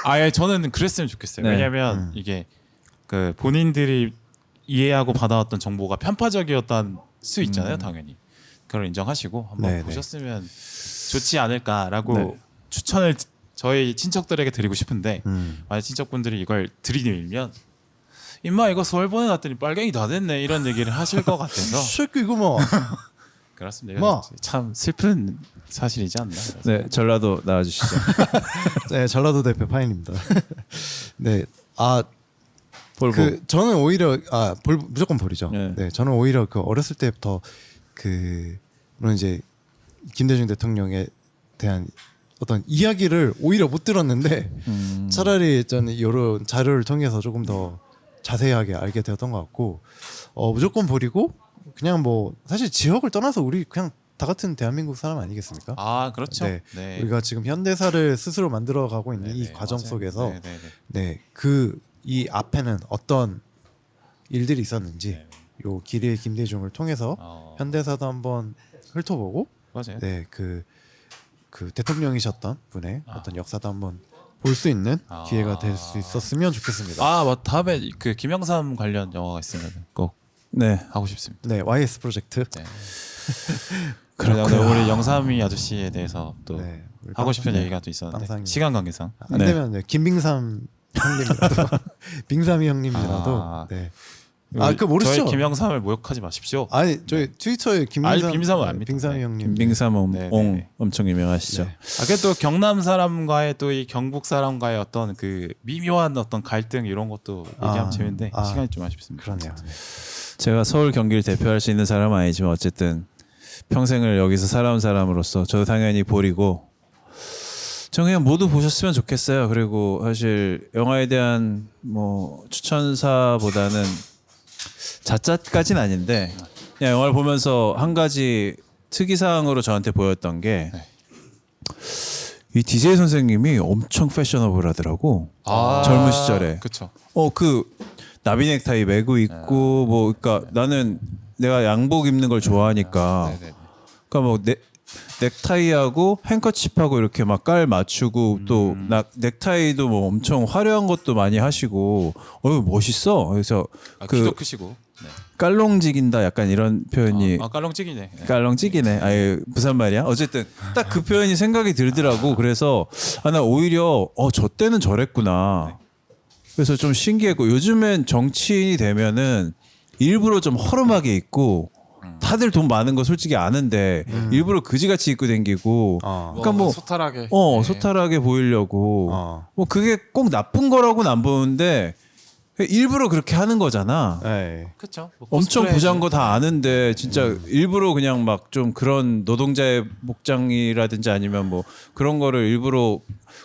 아예 저는 그랬으면 좋겠어요. 네. 왜냐하면 이게 그 본인들이 이해하고 받아왔던 정보가 편파적이었던 수 있잖아요, 당연히. 그걸 인정하시고 한번 네, 네. 보셨으면 좋지 않을까라고 네. 추천을 저희 친척들에게 드리고 싶은데 음. 만약 친척분들이 이걸 들이밀면 임마 이거 서울 보내놨더니 빨갱이 다 됐네 이런 얘기를 하실 것 같아서 새끼 이거 뭐. 그렇습니다. 뭐? 참 슬픈 사실이지 않나. 네, 전라도 나와주시죠. 네, 전라도 대표 파인입니다. 네. 아, 볼보. 그 저는 오히려 무조건 볼이죠. 네. 네. 저는 오히려 그 어렸을 때부터 그 물론 이제 김대중 대통령에 대한 어떤 이야기를 오히려 못 들었는데 차라리 저는 이런 자료를 통해서 조금 더 자세하게 알게 되었던 것 같고 무조건 볼이고 그냥 뭐 사실 지역을 떠나서 우리 그냥 다 같은 대한민국 사람 아니겠습니까? 아 그렇죠. 네. 네. 우리가 지금 현대사를 스스로 만들어가고 있는 이 네네, 과정 맞아요. 속에서 네네네. 네, 그 이 앞에는 어떤 일들이 있었는지 네. 요 길의 김대중을 통해서 현대사도 한번 훑어보고 맞아요. 네, 그 대통령이셨던 분의 아. 어떤 역사도 한번 볼 수 있는 아. 기회가 될 수 있었으면 좋겠습니다. 다음에 그 김영삼 관련 영화가 있으면 꼭 네. 하고 싶습니다. 네, YS 프로젝트. 네. 그렇구나. 우리 영삼이 아저씨에 대해서 또 네, 우리 하고 싶은 빵- 얘기가 또 있었는데 빵상이. 시간 관계상 안 네. 되면 네, 김빙삼 형님이라도 빙삼이 형님이라도 아. 네. 우리 그거 모르시죠? 저희 김영삼을 모욕하지 마십시오. 아니 저희 트위터에 김빙삼 빙삼은 압니다. 빙삼이 네. 형님 김빙삼 네, 네, 옹 네. 엄청 유명하시죠. 네. 그게 또 경남 사람과의 또 이 경북 사람과의 어떤 그 미묘한 어떤 갈등 이런 것도 얘기하면 재밌는데 시간이 좀 아쉽습니다. 그러네요. 제가 서울 경기를 대표할 수 있는 사람은 아니지만 어쨌든 평생을 여기서 살아온 사람으로서 저도 당연히 볼이고 저 그냥 모두 보셨으면 좋겠어요. 그리고 사실 영화에 대한 뭐 추천사보다는 자짜까지는 아닌데 그냥 영화를 보면서 한 가지 특이사항으로 저한테 보였던 게 이 DJ 선생님이 엄청 패셔너블하더라고. 젊은 시절에. 그렇죠. 그 나비 넥타이 메고 있고 뭐 그러니까 나는 내가 양복 입는 걸 좋아하니까 네네. 그러니까 뭐 넥타이하고 행커칩하고 이렇게 막 깔 맞추고 또 넥타이도 뭐 엄청 화려한 것도 많이 하시고 멋있어. 그래서 키도 그 크시고. 네. 깔롱지긴다 약간 이런 표현이 깔롱찌기네. 네. 깔롱찌기네. 아예 무슨 말이야? 어쨌든 딱 그 표현이 생각이 들더라고. 그래서 나 오히려 저 때는 저랬구나. 그래서 좀 신기했고 요즘엔 정치인이 되면은 일부러 좀 허름하게 입고 다들 돈 많은 거 솔직히 아는데 일부러 그지같이 입고 댕기고 그러니까 뭐 소탈하게. 소탈하게 보이려고 뭐 그게 꼭 나쁜 거라고는 안 보는데 일부러 그렇게 하는 거잖아. 네. 그렇죠. 엄청 부자인 거 다 아는데 진짜 일부러 그냥 막 좀 그런 노동자의 복장이라든지 아니면 뭐 그런 거를 일부러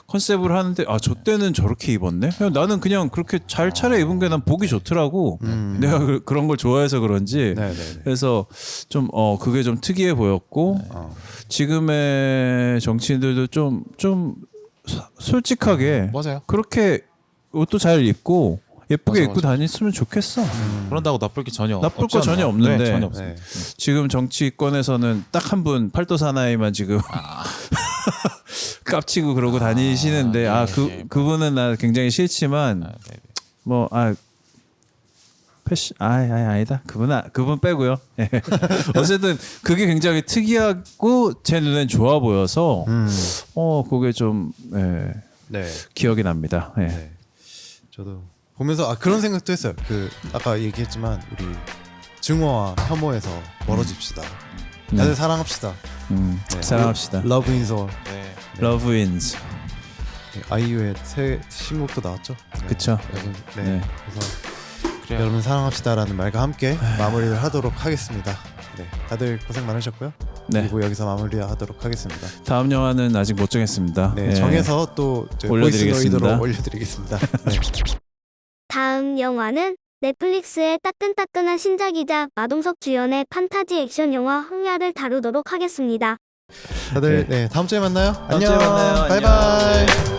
컨셉을 하는데 저 때는 저렇게 입었네. 나는 그냥 그렇게 잘 차려 입은 게 난 보기 좋더라고. 내가 그런 걸 좋아해서 그런지. 네, 네, 네. 그래서 좀 그게 좀 특이해 보였고 지금의 정치인들도 좀 솔직하게 맞아요. 그렇게 옷도 잘 입고 예쁘게 맞아, 입고 다녔으면 좋겠어. 그런다고 나쁠 게 전혀 나쁠 없지 거 전혀 않나요? 없는데. 네, 전혀 없습니다. 네. 지금 정치권에서는 딱 한 분 팔도 사나이만 지금 깝치고 그러고 다니시는데 그분은 나 굉장히 싫지만 네. 뭐 패션 아니다 그분 빼고요. 예. 어쨌든 그게 굉장히 특이하고 제 눈엔 좋아 보여서 그게 좀 네. 기억이 납니다. 예. 네. 저도 보면서 그런 생각도 했어요. 아까 얘기했지만 우리 증오와 혐오에서 멀어집시다. 다들 사랑합시다. 네. 사랑합시다. Love wins all. 네. Love wins. 네, 아이유의 새 신곡도 나왔죠. 네. 그쵸. 여러분, 네. 네. 그래서 여러분 사랑합시다라는 말과 함께 마무리를 하도록 하겠습니다. 네, 다들 고생 많으셨고요. 네. 그리고 여기서 마무리하도록 하겠습니다. 다음 영화는 아직 못 정했습니다. 네, 예. 정해서 또 올려드리겠습니다. 보이스노이드로 올려드리겠습니다. 네. 다음 영화는 넷플릭스의 따끈따끈한 신작이자 마동석 주연의 판타지 액션 영화 흥야를 다루도록 하겠습니다. 다들 네, 다음 주에 만나요. 다음 주에 만나요. 바이바이. 안녕.